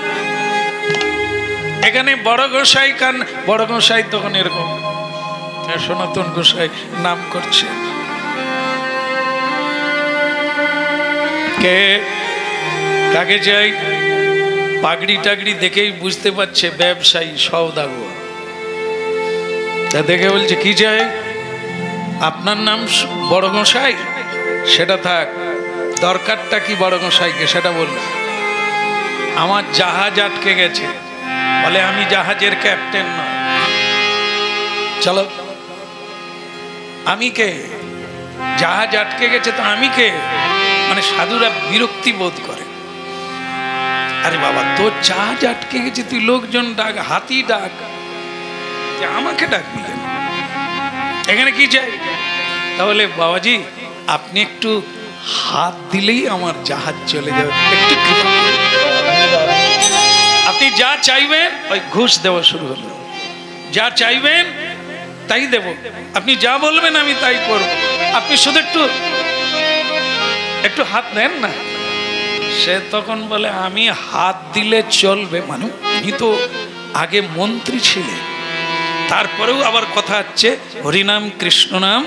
এখানে বড় গোসাই কান, বড় গোসাই তখন এরকম, সনাতন গোসাই নাম করছে, কে কাকে চাই? পাগড়ি টাগড়ি দেখেই বুঝতে পারছে ব্যবসায়ী সওদাগর। তা দেখে বলছে, কি চাই? আপনার নাম বড় গোসাই? সেটা থাক, দরকারটা কি বড় গোসাইকে সেটা বলুন। আমার জাহাজ আটকে গেছে। বলে, আমি জাহাজের ক্যাপ্টেন না। চলো। আমি কে? জাহাজ আটকে গেছে তো আমি কে? মানে সাধুরা বিরক্তি বোধ করে। আরে বাবা, তোর জাহাজ আটকে গেছে, তুই লোকজন ডাক, হাতি ডাক, আমাকে ডাকবি কেন? এখানে কি চাই? তাহলে বাবাজি, আপনি একটু হাত দিলেই আমার জাহাজ চলে যাবে, একটু কৃপা করুন। আপনি যা চাইবেন ওই ঘুষ দেওয়া শুরু হলো। যা চাইবেন তাই দেব, আপনি যা বলবেন আমি তাই করব, আপনি শুধু একটু হাত দেন না। সে তখন বলে, আমি হাত দিলে চলবে? মানে উনি তো আগে মন্ত্রী ছিলেন, তারপরেও আবার কথা হচ্ছে হরিনাম কৃষ্ণ নাম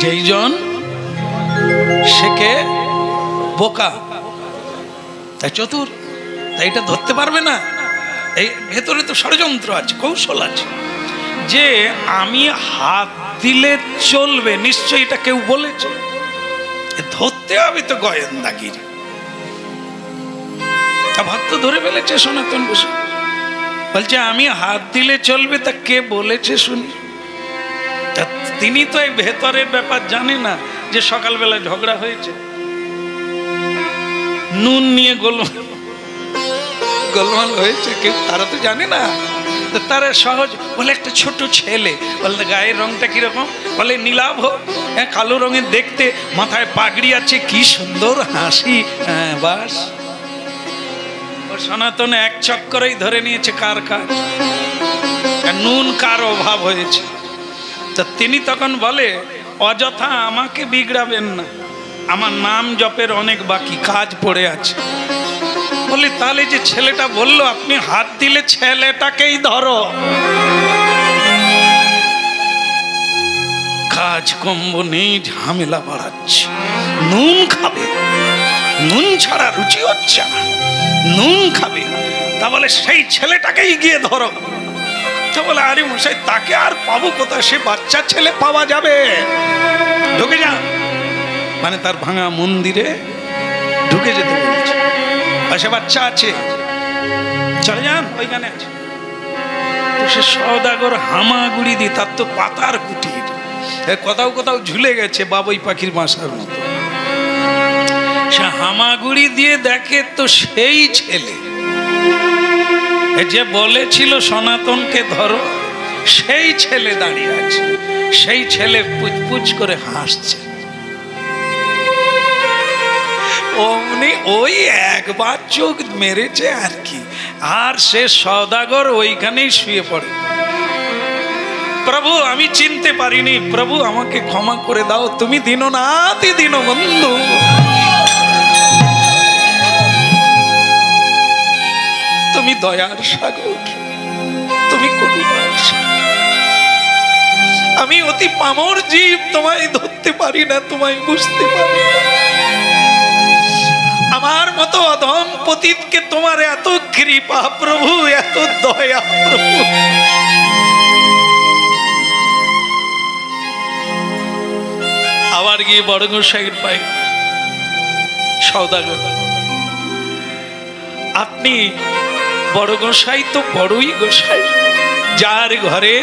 যেই জন সেকে বোকা, তাই চতুর, তাই এটা ধরতে পারবে না। এই ভেতরে তো ষড়যন্ত্র আছে, কৌশল আছে, যে আমি হাত দিলে চলবে, নিশ্চয়ই এটা কেউ বলেছে, ধরতে হবে তো গোয়েন্দাগিরি। ভক্ত ধরে ফেলেছে সনাতন গোসাই, বলছে আমি হাত দিলে চলবে, তা কে বলেছে শুনি। তিনি তো এই ভেতরের ব্যাপার জানে না, যে সকালবেলা ঝগড়া হয়েছে নুন নিয়ে গোলমাল হয়েছে, কেউ তারা তো জানে না। তারা সহজ বলে একটা ছোট ছেলে, বলে গায়ের রংটা কিরকম, বলে নীলাভ, হ্যাঁ কালো রঙের দেখতে, মাথায় পাগড়ি আছে, কি সুন্দর হাসি, হ্যাঁ বাস। সনাতন এক চক্করেই ধরে নিয়েছে কার কাজ, নুন কার অভাব হয়েছে। তা তিনি তখন বলে অযথা আমাকে বিগড়াবেন না, আমার নাম জপের অনেক বাকি কাজ পড়ে আছে। বলে তাহলে যে ছেলেটা বললো আপনি হাত দিলে ছেলেটাকেই ধরো, কাজ কম্ব নেই, ঝামেলা বাড়াচ্ছে, নুন খাবে, নুন ছাড়া রুচি হচ্ছে না, নুন খাবে, তা বলে সেই ছেলেটাকেই গিয়ে ধরো। তা বলে আরে মশাই তাকে আর পাবো কোথায়, সে বাচ্চা ছেলে পাওয়া যাবে, ঢুকে যান, মানে তার ভাঙা মন্দিরে ঢুকে যেতে বলছে, সে বাচ্চা আছে, চলে যান ওইখানে আছে। তো সে সওদাগর হামাগুড়ি দিয়ে, তার তো পাতার কুটির, কোথাও কোথাও ঝুলে গেছে বাবুই পাখির বাসার মতো, সে হামাগুড়ি দিয়ে দেখে তো সেই ছেলে যে বলেছিল সনাতনকে ধরো, সেই ছেলে দাঁড়িয়ে আছে, সেই ছেলে পুচপুচ করে হাসছে। অমনি ওই একবার চোখ মেরেছে আর কি, আর সে সওদাগর ওইখানেই শুয়ে পড়ে, প্রভু আমি চিনতে পারিনি, প্রভু আমাকে ক্ষমা করে দাও, তুমি দীননাথই দীনবন্ধু। তুমি দয়ার সাগর, তুমি করুণার সাগর, আমি অতি পামর জীব, তোমায় ধরতে পারি না, তোমায় বুঝতে পারি না, আমার মতো অধম পতিতকে তোমার এত কৃপা প্রভু, এত দয়া প্রভু। আবার গিয়ে বড় গোসাইয়ের পাই, সওদাগর আপনি বড় গোসাই তো বড়ই গোসাই, যার ঘরে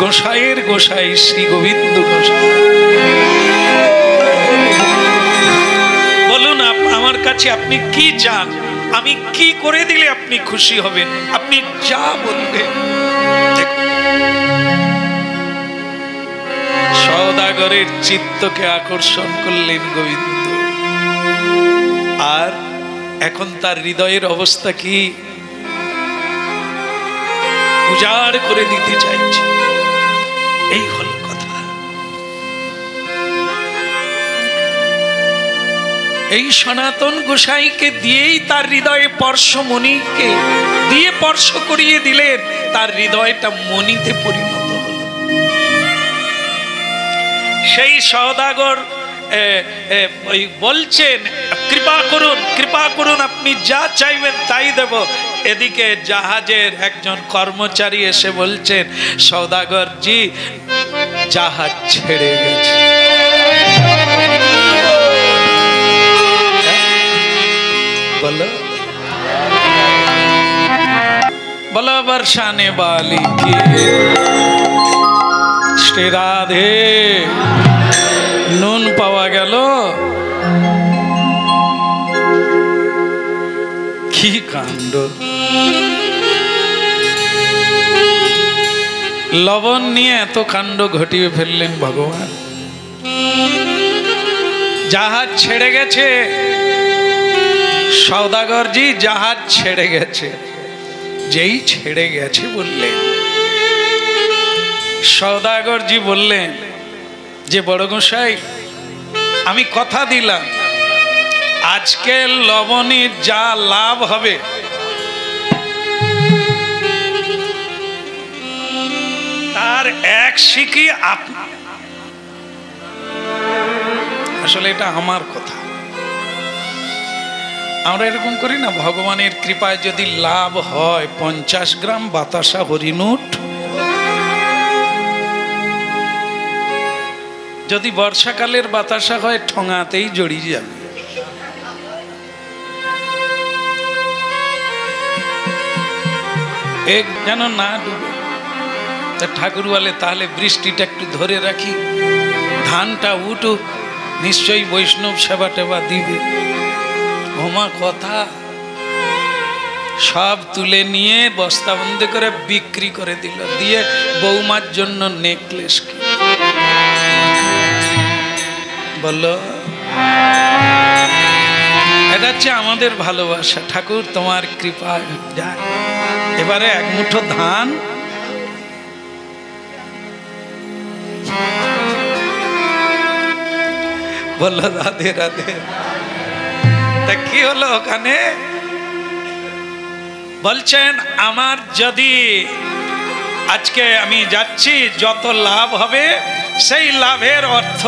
গোসাইয়ের গোসাই শ্রী গোবিন্দ গোসাই, বলুন আমার কাছে আপনি কি চান, আমি কি করে দিলে আপনি খুশি হবেন, আপনি যা বলবেন। সওদাগরের চিত্তকে আকর্ষণ করলেন গোবিন্দ, আর এখন তার হৃদয়ের অবস্থা কি, উজাড় করে দিতে চাইছে, এই হল কথা। এই সনাতন গোসাইকে দিয়েই তার হৃদয়ে পরশমণিকে দিয়ে স্পর্শ করিয়ে দিলেন, তার হৃদয়টা মণিতে পরিণত হল। সেই সওদাগর বলছেন কৃপা করুন, কৃপা করুন, আপনি যা চাইবেন তাই দেব। এদিকে জাহাজের একজন কর্মচারী এসে বলছেন সওদাগর জি জাহাজ ছেড়ে গেছে। বলো বলো বর্ষানে বালি কি শ্রী রাধে, নুন পাওয়া গেল, কি কাণ্ড! লবণ নিয়ে এত কাণ্ড ঘটিয়ে ফেললেন ভগবান। জাহাজ ছেড়ে গেছে, সওদাগরজি জাহাজ ছেড়ে গেছে। যেই ছেড়ে গেছে বললেন, সওদাগরজি বললেন যে বড় গোসাই আমি কথা দিলাম আজকে লবণের যা লাভ হবে তার এক শিখি আপনি, আসলে এটা আমার কথা, আমরা এরকম করি না, ভগবানের কৃপায় যদি লাভ হয় 50 গ্রাম বাতাসা হরিণুট, যদি বর্ষাকালের বাতাসা হয় ঠোঙাতেই জড়িয়ে যাবে। এক যেন না ডুবে। ঠাকুর বলে তাহলে বৃষ্টিটা একটু ধরে রাখি, ধানটা উঠুক, নিশ্চয়ই বৈষ্ণব সেবা টেবা দিবে। ওমা কথা, সব তুলে নিয়ে বস্তাবন্দি করে বিক্রি করে দিল, দিয়ে বৌমার জন্য নেকলেস বললো। এটা হচ্ছে আমাদের ভালোবাসা। ঠাকুর তোমার কৃপা যায়। এবারে এক মুঠো ধান বললো রাধে রাধে। তা কি হলো ওখানে? বলছেন আমার যদি আজকে আমি যাচ্ছি, যত লাভ হবে সেই লাভের অর্থ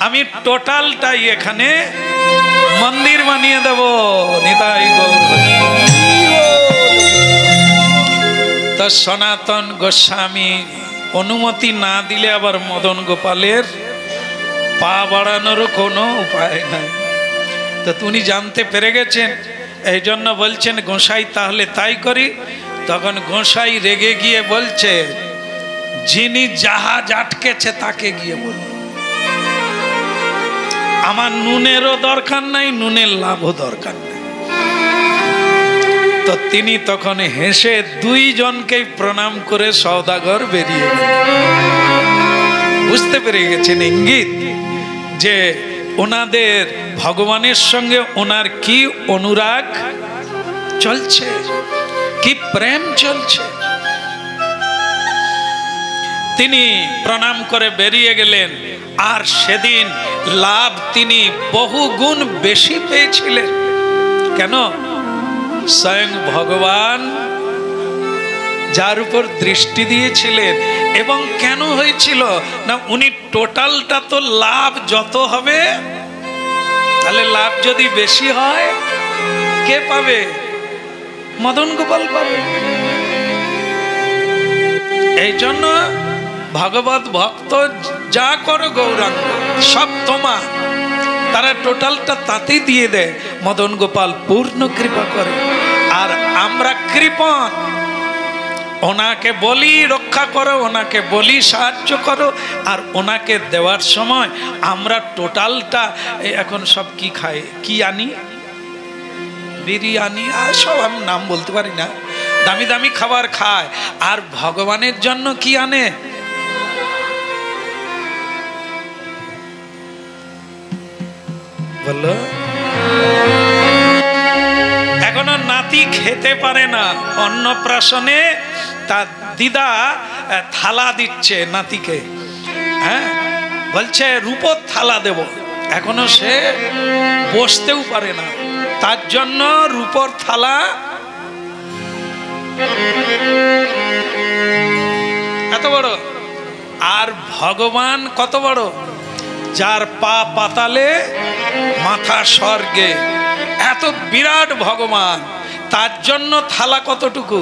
আমি টোটালটাই এখানে মন্দির বানিয়ে দেব। নিতাই গৌর। তো সনাতন গোস্বামী অনুমতি না দিলে আবার মদন গোপালের পা বাড়ানোরও কোনো উপায় নাই। তো উনি জানতে পেরে গেছেন, এই জন্য বলছেন গোসাই তাহলে তাই করি। তখন গোসাই রেগে গিয়ে বলছে, যিনি জাহাজ আটকেছে তাকে গিয়ে বলুন, আমার নুনেরও দরকার নাই, নুনের লাভও দরকার নাই। তো তিনি তখন হেসে দুইজনকেই প্রণাম করে সওদাগর বেরিয়ে গেলেন। বুঝতে পেরে গেছেন ইঙ্গিত যে ওনাদের ভগবানের সঙ্গে ওনার কি অনুরাগ চলছে, কি প্রেম চলছে। তিনি প্রণাম করে বেরিয়ে গেলেন। আর সেদিন লাভ তিনি বহু গুণ বেশি পেয়েছিলেন। কেন? স্বয়ং ভগবান যার উপর দৃষ্টি দিয়েছিলেন। এবং কেন হয়েছিল না, উনি টোটালটা তো লাভ যত হবে, তাহলে লাভ যদি বেশি হয় কে পাবে? মদন গোপাল পাবে। এই জন্য ভগবত ভক্ত যা করো গৌরাঙ্গ সব তোমার, তারা টোটালটা তাতেই দিয়ে দেয়। মদন গোপাল পূর্ণ কৃপা করে। আর আমরা কৃপণ, ওনাকে বলি রক্ষা করো, ওনাকে বলি সাহায্য করো, আর ওনাকে দেওয়ার সময় আমরা টোটালটা এখন সব কি খাই, কি আনি, বিরিয়ানি আর সব আমি নাম বলতে পারি না, দামি দামি খাবার খায়। আর ভগবানের জন্য কি আনে? বললো এখনো নাতি খেতে পারে না। অন্নপ্রাশনে তার দিদা থালা দিচ্ছে নাতিকে, হ্যাঁ, বলছে রূপোর থালা দেব। এখনো সে বসতেও পারে না, তার জন্য রূপোর থালা। এত বড়। আর ভগবান কত বড়, যার পা পাতালে মাথা স্বর্গে, এত বিরাট ভগবান, তার জন্য থালা কতটুকু।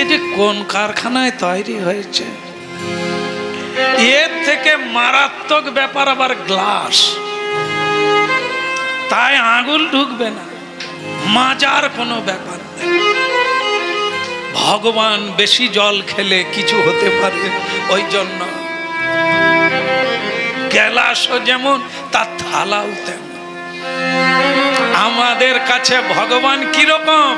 এই যে কোন কারখানায় তৈরি হয়েছে, এর থেকে মারাত্মক ব্যাপার আবার গ্লাস, তাই আঙুল ঢুকবে না, মাজার কোনো ব্যাপার নেই। ভগবান বেশি জল খেলে কিছু হতে পারে, ওই জন্য গ্লাসও যেমন তার থালাও তেমন। আমাদের কাছে ভগবান কিরকম,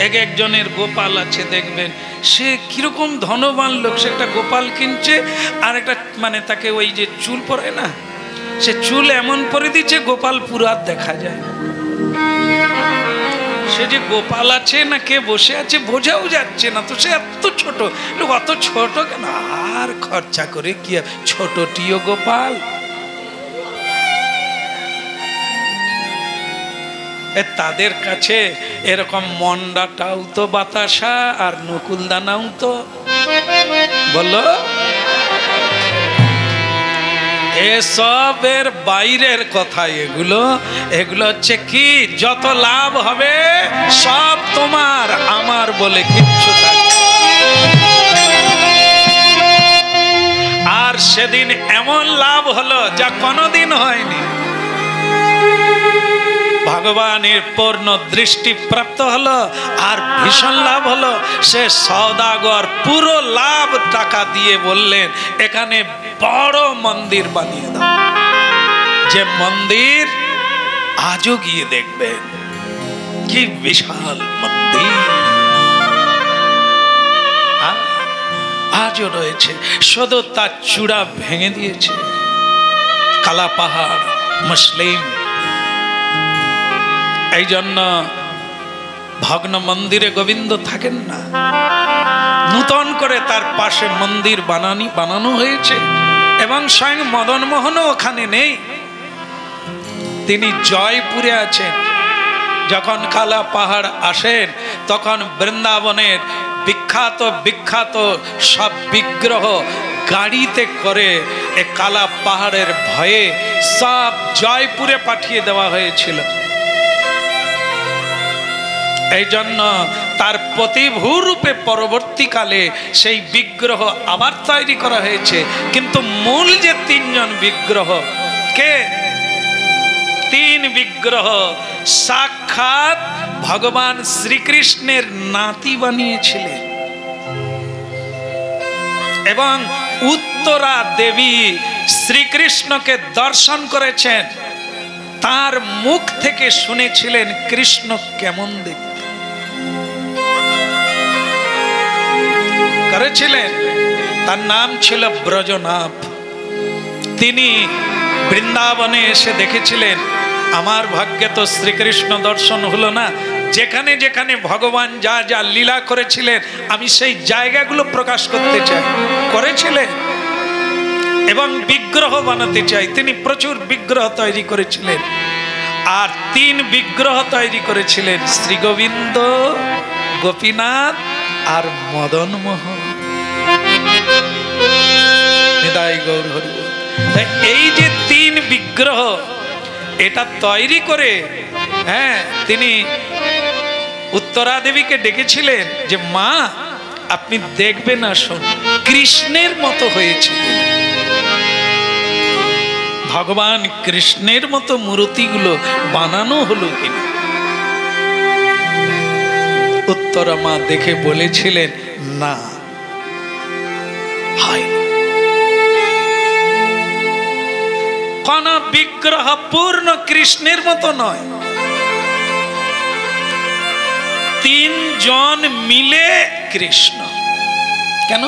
এক একজনের গোপাল আছে দেখবেন, সে কিরকম ধনবান লোক, সে একটা গোপাল কিনছে আর একটা মানে তাকে ওই যে চুল পরে না, সে চুল এমন পরে দিচ্ছে গোপাল পুরা দেখা যায়। সে যে গোপাল আছে না কে বসে আছে বোঝাও যাচ্ছে না, তো সে এত ছোট, অত ছোট কেন, আর খরচা করে কি ছোটটিও গোপাল। তাদের কাছে এরকম মন্ডাটাও তো বাতাসা আর নকুলদানাও তো, বলো এসবের বাইরের কথা এগুলো। এগুলো হচ্ছে কি, যত লাভ হবে সব তোমার আমার বলে কিচ্ছু থাকবে। আর সেদিন এমন লাভ হলো যা কোনোদিন হয়নি। ভগবানের পূর্ণ দৃষ্টি প্রাপ্ত হলো আর ভীষণ লাভ হলো। সে সওদাগর পুরো লাভ টাকা দিয়ে বললেন, এখানে বড় মন্দির বানিয়ে দাও। যে মন্দির আজও গিয়ে দেখবেন কি বিশাল মন্দির, আজও রয়েছে। শুধু তার চূড়া ভেঙে দিয়েছে। কালা পাহাড় মুসলিম। এই জন্য ভগ্ন মন্দিরে গোবিন্দ থাকেন না, নূতন করে তার পাশে মন্দির বানানো হয়েছে। এবং স্বয়ং মদন মোহনও ওখানে নেই, তিনি জয়পুরে আছেন। যখন কালা পাহাড় আসেন তখন বৃন্দাবনের বিখ্যাত বিখ্যাত সব বিগ্রহ গাড়িতে করে এ কালা পাহাড়ের ভয়ে সব জয়পুরে পাঠিয়ে দেওয়া হয়েছিল। এই জন্য তার প্রতিভূ রূপে পরবর্তীকালে সেই বিগ্রহ আবার তৈরি করা হয়েছে। কিন্তু মূল যে তিনজন বিগ্রহ, কে? তিন বিগ্রহ সাক্ষাৎ ভগবান শ্রীকৃষ্ণের নাতি বানিয়েছিলেন। এবং উত্তরা দেবী শ্রীকৃষ্ণকে দর্শন করেছেন, তার মুখ থেকে শুনেছিলেন কৃষ্ণ কেমন দেখতে করেছিলেন। তার নাম ছিল ব্রজনাভ। তিনি বৃন্দাবনে এসে দেখেছিলেন, আমার ভাগ্যে তো শ্রীকৃষ্ণ দর্শন হলো না। যেখানে যেখানে ভগবান যা যা লীলা করেছিলেন আমি সেই জায়গাগুলো প্রকাশ করতে চাই। করেছিলেন এবং বিগ্রহ বানাতে চাই। তিনি প্রচুর বিগ্রহ তৈরি করেছিলেন। আর তিন বিগ্রহ তৈরি করেছিলেন, শ্রী গোবিন্দ, গোপীনাথ আর মদন মোহন। নিতাই গৌর হরি বল। এই যে তিন বিগ্রহ এটা তৈরি করে তিনি উত্তরা দেবীকে ডেকেছিলেন যে মা আপনি দেখবেন আসুন, কৃষ্ণের মতো হয়েছে। ভগবান কৃষ্ণের মতো মূর্তিগুলো বানানো হলো কিনা। উত্তরা মা দেখে বলেছিলেন না, কোন বিগ্রহ পূর্ণ কৃষ্ণের মতো নয়। তিনজন মিলে কৃষ্ণ। কেন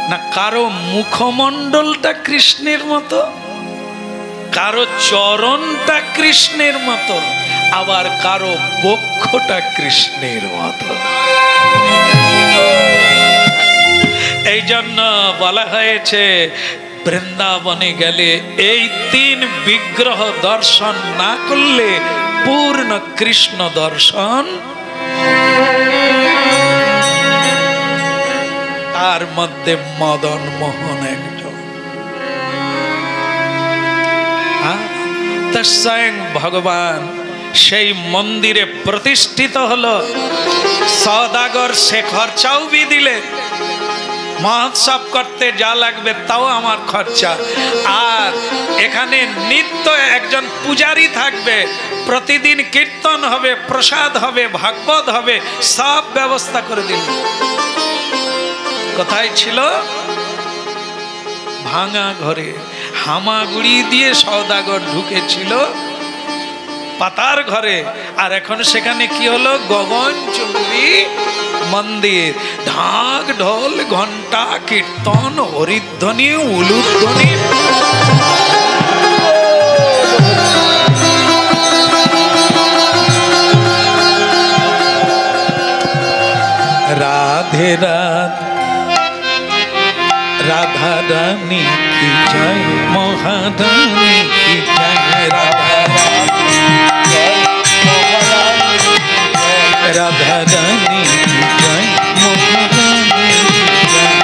না, কারো মুখমণ্ডলটা কৃষ্ণের মতো, কারো চরণটা কৃষ্ণের মতো, আবার কারো বক্ষটা কৃষ্ণের মতো। এই জন্য বলা হয়েছে বৃন্দাবনে গেলে এই তিন বিগ্রহ দর্শন না করলে পূর্ণ কৃষ্ণ দর্শন। তার মধ্যে মদন মোহন একজন। তা স্বয়ং ভগবান সেই মন্দিরে প্রতিষ্ঠিত হলো। সওদাগর সে খরচাও भी দিলে, মহোৎসব করতে যা লাগবে তাও আমার খরচা। আর এখানে নিত্য একজন পূজারী থাকবে, প্রতিদিন কীর্তন হবে, প্রসাদ হবে, ভাগবত হবে, সব ব্যবস্থা করে দিল। কোথায় ছিল? ভাঙা ঘরে হামাগুড়ি দিয়ে সওদাগর ঢুকেছিল পাতার ঘরে। আর এখন সেখানে কি হলো? গগনচুম্বী মন্দির। ঢাক ঢোল ঘন্টা কীর্তন হরিধ্বনি উলুধ্বনি। রাধে রাধে রাধা রানী কি জয়, মহারানী কি জয়। রাধা রাধা রানী কি জয়, মহারানী কি জয়।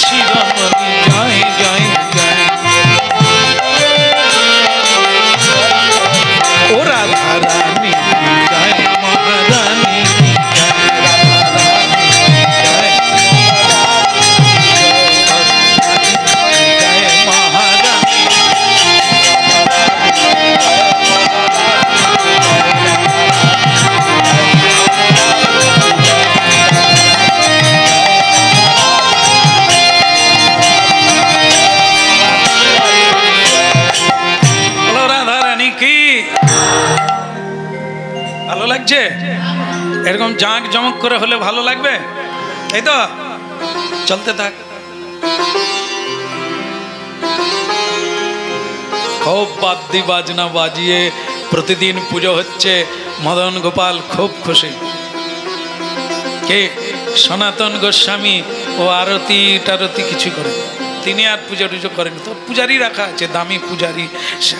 শিরোমণি জয় জয় জয়। ও রাধা রানী জয়, মহারানী জয়, রাধা রানী জয়, জয় মহারানী। ভালো লাগছে? এরকম জাঁক জমক করে হলে ভালো লাগবে, এই তো চলতে থাক। খুব বাদ্যি বাজনা বাজিয়ে প্রতিদিন পুজো হচ্ছে। মদন গোপাল খুব খুশি। কে? সনাতন গোস্বামী ও আরতি টারতি কিছু করে, তিনি আর পূজা টুজো করেন। তো পূজারি রাখা আছে, দামি পূজারি, সে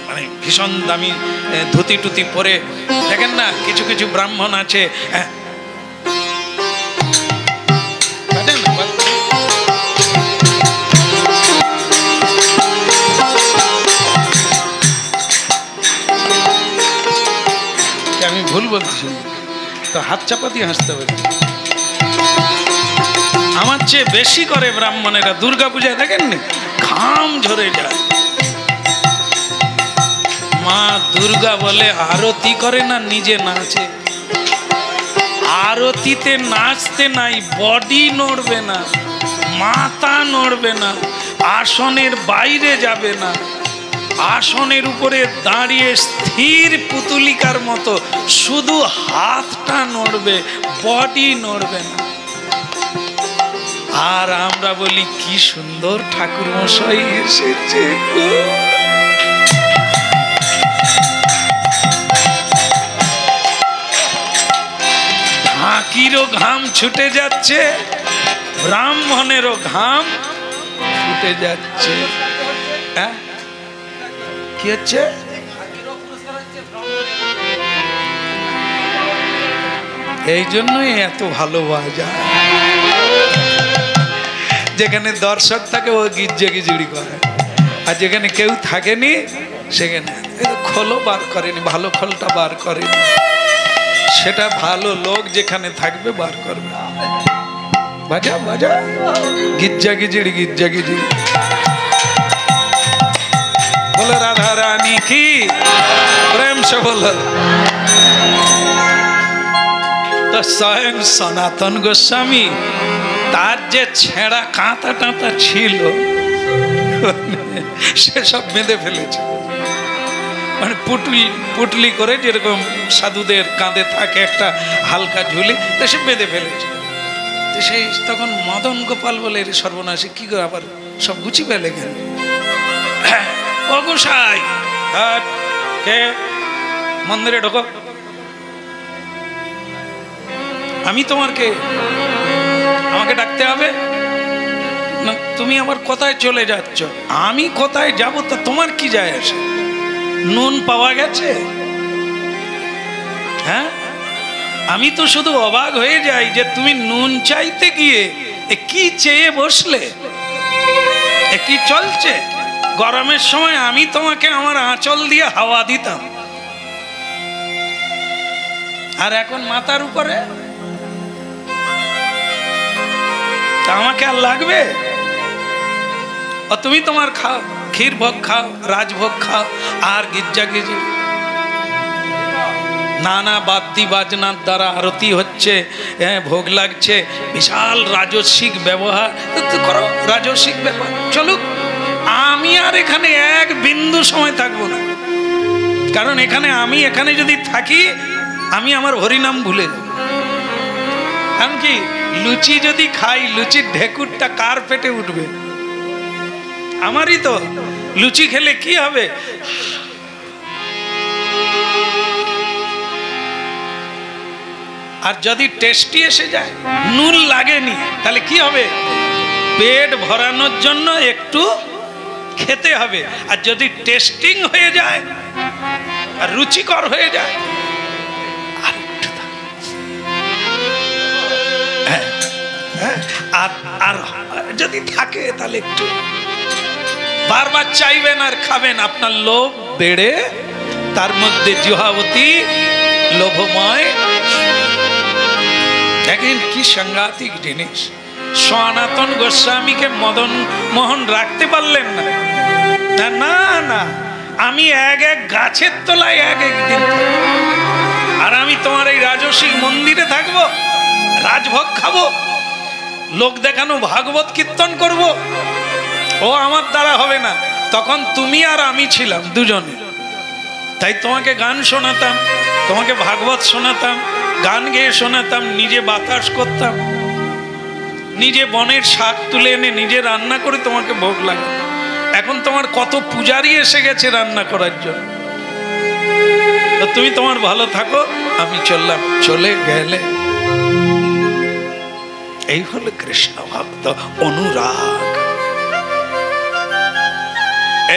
মানে ভীষণ দামি ধুতি টুতি পরে। দেখেন না কিছু কিছু ব্রাহ্মণ আছে, আমি ভুল বলছি তো হাত চাপা দিয়ে হাসতে হবে। আমার চেয়ে বেশি করে ব্রাহ্মণেরা। দুর্গা পূজায় দেখেন না ঘাম ঝরে যায়। মা দুর্গা বলে আরতি করে না, নিজে নাচে। আরতিতে নাচতে নাই, বডি নড়বে না, মাথা নড়বে না, আসনের বাইরে যাবে না, আসনের উপরে দাঁড়িয়ে স্থির পুতুলিকার মতো শুধু হাতটা নড়বে, বডি নড়বে না। আর আমরা বলি কি সুন্দর ঠাকুর মশাই এসেছে, ঢাকিরও ঘাম ছুটে যাচ্ছে, ব্রাহ্মণেরও ঘাম ছুটে যাচ্ছে। হ্যাঁ কি হচ্ছে? এই জন্যই এত ভালো বাজায়। যেখানে দর্শক থাকে ও গিজ্জে গিজড়ি করে, আর যেখানে কেউ থাকেনি সেখানে খোলও বার করেনি, ভালো খোলটা বার করেনি। সেটা ভালো লোক যেখানে থাকবে বার করবে। বাজা বাজা, গিজ্জা গিজড়ি, গিজ্জা গিজড়ি। বলো রাধা রানী কি, প্রেম সে বলো। তো স্বয়ং সনাতন গোস্বামী তার যে ছেঁড়া কাঁথা টাঁথা ছিল সেসব বেঁধে ফেলেছে। মানে পুটলি করে, যেরকম সাধুদের কাঁধে থাকে একটা হালকা ঝুলি, তা সে বেঁধে ফেলেছে। তো সেই তখন মদন গোপাল বলে এর সর্বনাশী কি করে আবার সব গুছি ফেলে গেল। ও গোসাই, কে মন্দিরে ঢোকো। আমি তোমার কে? আমাকে ডাকতে হবে না? তুমি আবার কোথায় চলে যাচ্ছ? আমি কোথায় যাব তা তোমার কি যায় আসে? নুন পাওয়া গেছে? হ্যাঁ, আমি তো শুধু অবাক হয়ে যাই যে তুমি নুন চাইতে গিয়ে কি চেয়ে বসলে, কি চলছে? গরমের সময় আমি তোমাকে আমার আঁচল দিয়ে হাওয়া দিতাম, আর এখন মাথার উপরে আমাকে আর লাগবে? তুমি তোমার খাও, ক্ষীর ভোগ খাও, রাজভোগ খাও, আর গিজ্জা গিজি। নানা বাদ্যি বাজনার দ্বারা আরতি হচ্ছে, ভোগ লাগছে, বিশাল রাজস্বিক ব্যবহার করো, রাজস্বিক ব্যাপার চলুক। আমি আর এখানে এক বিন্দু সময় থাকবো না, কারণ এখানে যদি থাকি আমি আমার হরিনাম ভুলে যাব। কারণ কি, লুচি যদি খাই, লুচির ঢেকুরটা কার পেটে উঠবে? আমারই তো। লুচি খেলে কি হবে? আর যদি টেস্টি এসে যায়, নুন লাগেনি, তাহলে কি হবে? পেট ভরানোর জন্য একটু খেতে হবে। আর যদি টেস্টিং হয়ে যায় আর রুচিকর হয়ে যায়, আর একটু আর যদি থাকে তাহলে একটু বারবার চাইবেন আর খাবেন, আপনার লোভ বেড়ে তার মধ্যে জিহাবতী লোভময়। দেখেন কি সাংঘাতিক জিনিস। সনাতন গোস্বামীকে মদন মোহন রাখতে পারলেন না। না না, আমি এক এক গাছের তলায় এক এক দিন, আর আমি তোমার এই রাজসিক মন্দিরে থাকবো, রাজভোগ খাবো, লোক দেখানো ভাগবত কীর্তন করব, ও আমার দ্বারা হবে না। তখন তুমি আর আমি ছিলাম দুজনে, তাই তোমাকে গান শোনাতাম, তোমাকে ভাগবত শোনাতাম, গান গেয়ে শোনাতাম, নিজে বাতাস করতাম, নিজে বনের শাক তুলে এনে নিজে রান্না করে তোমাকে ভোগ লাগাতাম। এখন তোমার কত পূজারি এসে গেছে রান্না করার জন্য। তুমি তোমার ভালো থাকো, আমি চললাম। চলে গেলে এই হলো কৃষ্ণ ভক্ত অনুরাগ,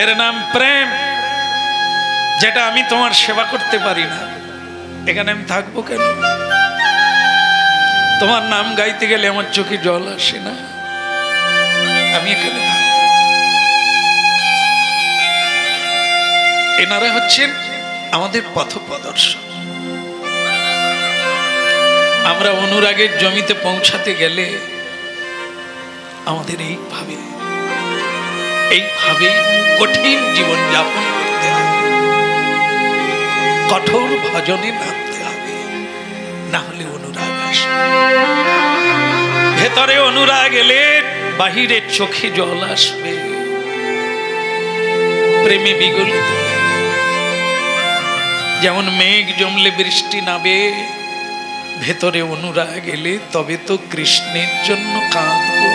এর নাম প্রেম। যেটা আমি তোমার সেবা করতে পারি না, এখানে আমি থাকবো কেন? তোমার নাম গাইতে গেলে আমার চোখে জল আসে না, আমি এখানে থাকবো। এনারা হচ্ছেন আমাদের পথপ্রদর্শক। আমরা অনুরাগের জমিতে পৌঁছাতে গেলে আমাদের এইভাবে কঠিন জীবন যাপন করতে হবে, কঠোর ভজনে নামতে হবে, না হলে অনুরাগ আসবে। ভেতরে অনুরাগ এলে বাহিরে চোখে জল আসবে, প্রেমে বিগলিত। যেমন মেঘ জমলে বৃষ্টি নাবে, ভেতরে অনুরাগ এলে তবে তো কৃষ্ণের জন্য কাঁদবো।